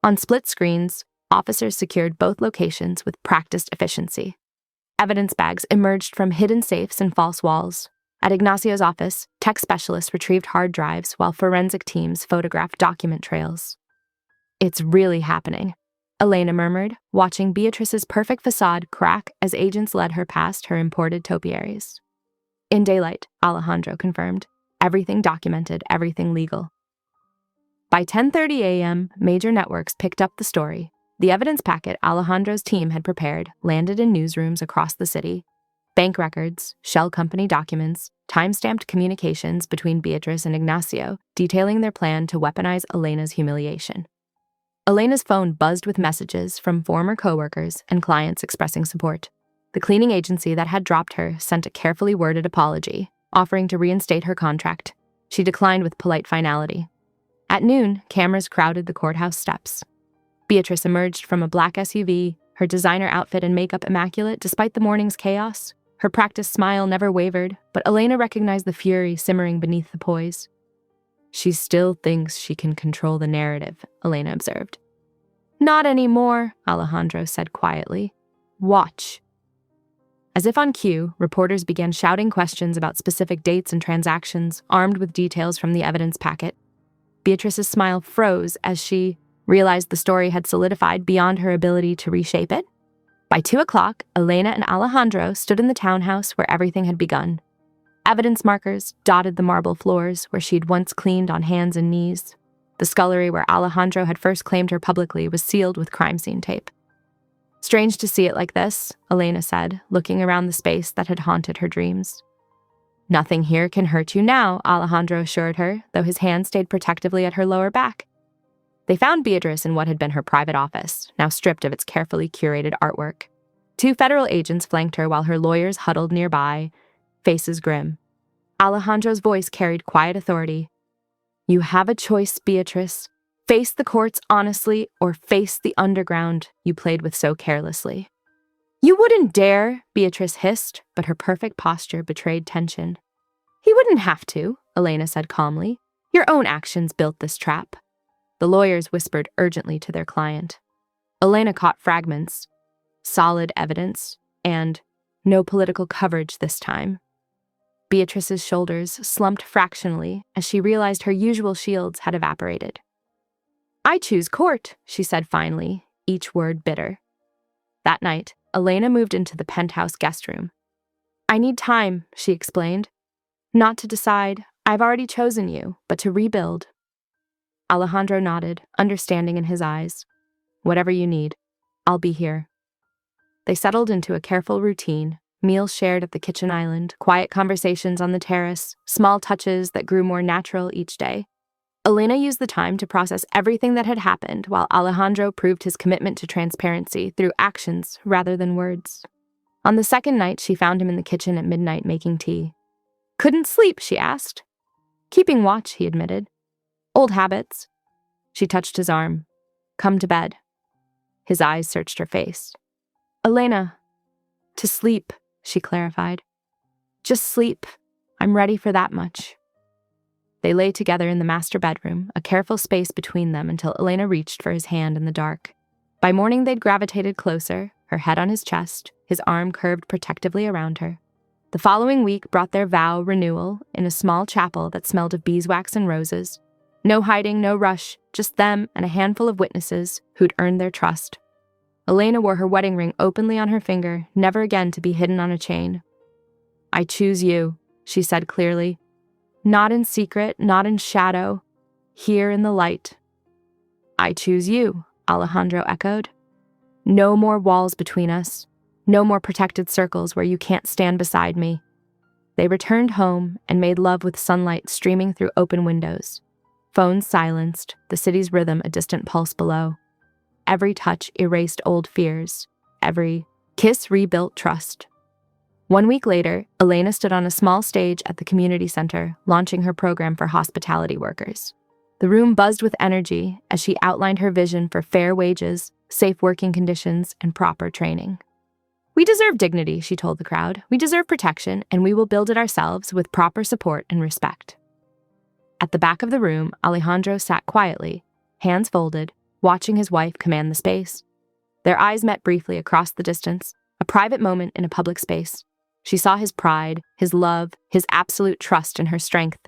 On split screens, officers secured both locations with practiced efficiency. Evidence bags emerged from hidden safes and false walls. At Ignacio's office, tech specialists retrieved hard drives while forensic teams photographed document trails. "It's really happening," Elena murmured, watching Beatrice's perfect facade crack as agents led her past her imported topiaries. "In daylight," Alejandro confirmed. "Everything documented, everything legal." By 10:30 a.m., major networks picked up the story. The evidence packet Alejandro's team had prepared landed in newsrooms across the city. Bank records, shell company documents, time-stamped communications between Beatrice and Ignacio detailing their plan to weaponize Elena's humiliation. Elena's phone buzzed with messages from former coworkers and clients expressing support. The cleaning agency that had dropped her sent a carefully worded apology, offering to reinstate her contract. She declined with polite finality. At noon, cameras crowded the courthouse steps. Beatrice emerged from a black SUV, her designer outfit and makeup immaculate despite the morning's chaos, Her practiced smile never wavered, but Elena recognized the fury simmering beneath the poise. She still thinks she can control the narrative, Elena observed. Not anymore, Alejandro said quietly. Watch. As if on cue, reporters began shouting questions about specific dates and transactions, armed with details from the evidence packet. Beatrice's smile froze as she realized the story had solidified beyond her ability to reshape it. By 2 o'clock, Elena and Alejandro stood in the townhouse where everything had begun. Evidence markers dotted the marble floors where she'd once cleaned on hands and knees. The scullery where Alejandro had first claimed her publicly was sealed with crime scene tape. Strange to see it like this, Elena said, looking around the space that had haunted her dreams. Nothing here can hurt you now, Alejandro assured her, though his hand stayed protectively at her lower back. They found Beatrice in what had been her private office, now stripped of its carefully curated artwork. 2 federal agents flanked her while her lawyers huddled nearby, faces grim. Alejandro's voice carried quiet authority. You have a choice, Beatrice. Face the courts honestly or face the underground you played with so carelessly. You wouldn't dare, Beatrice hissed, but her perfect posture betrayed tension. He wouldn't have to, Elena said calmly. Your own actions built this trap. The lawyers whispered urgently to their client. Elena caught fragments. Solid evidence, and no political coverage this time. Beatrice's shoulders slumped fractionally as she realized her usual shields had evaporated. I choose court, she said finally, each word bitter. That night, Elena moved into the penthouse guest room. I need time, she explained. Not to decide, I've already chosen you, but to rebuild. Alejandro nodded, understanding in his eyes. Whatever you need, I'll be here. They settled into a careful routine, meals shared at the kitchen island, quiet conversations on the terrace, small touches that grew more natural each day. Elena used the time to process everything that had happened, while Alejandro proved his commitment to transparency through actions rather than words. On the second night, she found him in the kitchen at midnight making tea. Couldn't sleep, she asked. Keeping watch, he admitted. Old habits. She touched his arm. Come to bed. His eyes searched her face. Elena, to sleep, she clarified. Just sleep. I'm ready for that much. They lay together in the master bedroom, a careful space between them until Elena reached for his hand in the dark. By morning, they'd gravitated closer, her head on his chest, his arm curved protectively around her. The following week brought their vow renewal in a small chapel that smelled of beeswax and roses. No hiding, no rush, just them and a handful of witnesses who'd earned their trust. Elena wore her wedding ring openly on her finger, never again to be hidden on a chain. I choose you, she said clearly. Not in secret, not in shadow, here in the light. I choose you, Alejandro echoed. No more walls between us, no more protected circles where you can't stand beside me. They returned home and made love with sunlight streaming through open windows. Phones silenced, the city's rhythm a distant pulse below. Every touch erased old fears. Every kiss rebuilt trust. 1 week later, Elena stood on a small stage at the community center, launching her program for hospitality workers. The room buzzed with energy as she outlined her vision for fair wages, safe working conditions, and proper training. We deserve dignity, she told the crowd. We deserve protection, and we will build it ourselves with proper support and respect. At the back of the room, Alejandro sat quietly, hands folded, watching his wife command the space. Their eyes met briefly across the distance, a private moment in a public space. She saw his pride, his love, his absolute trust in her strength.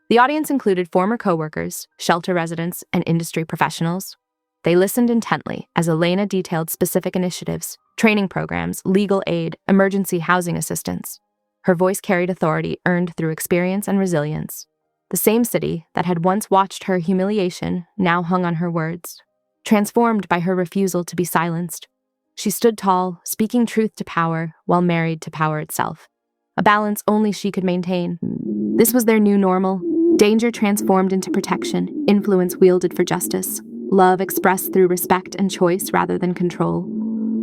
The audience included former coworkers, shelter residents, and industry professionals. They listened intently as Elena detailed specific initiatives, training programs, legal aid, emergency housing assistance. Her voice carried authority earned through experience and resilience. The same city that had once watched her humiliation now hung on her words. Transformed by her refusal to be silenced, she stood tall, speaking truth to power while married to power itself, a balance only she could maintain. This was their new normal, danger transformed into protection, influence wielded for justice, love expressed through respect and choice rather than control.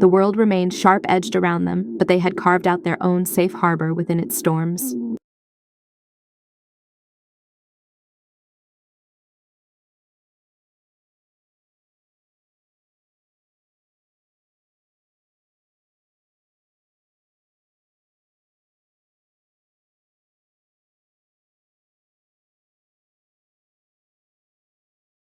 The world remained sharp-edged around them, but they had carved out their own safe harbor within its storms.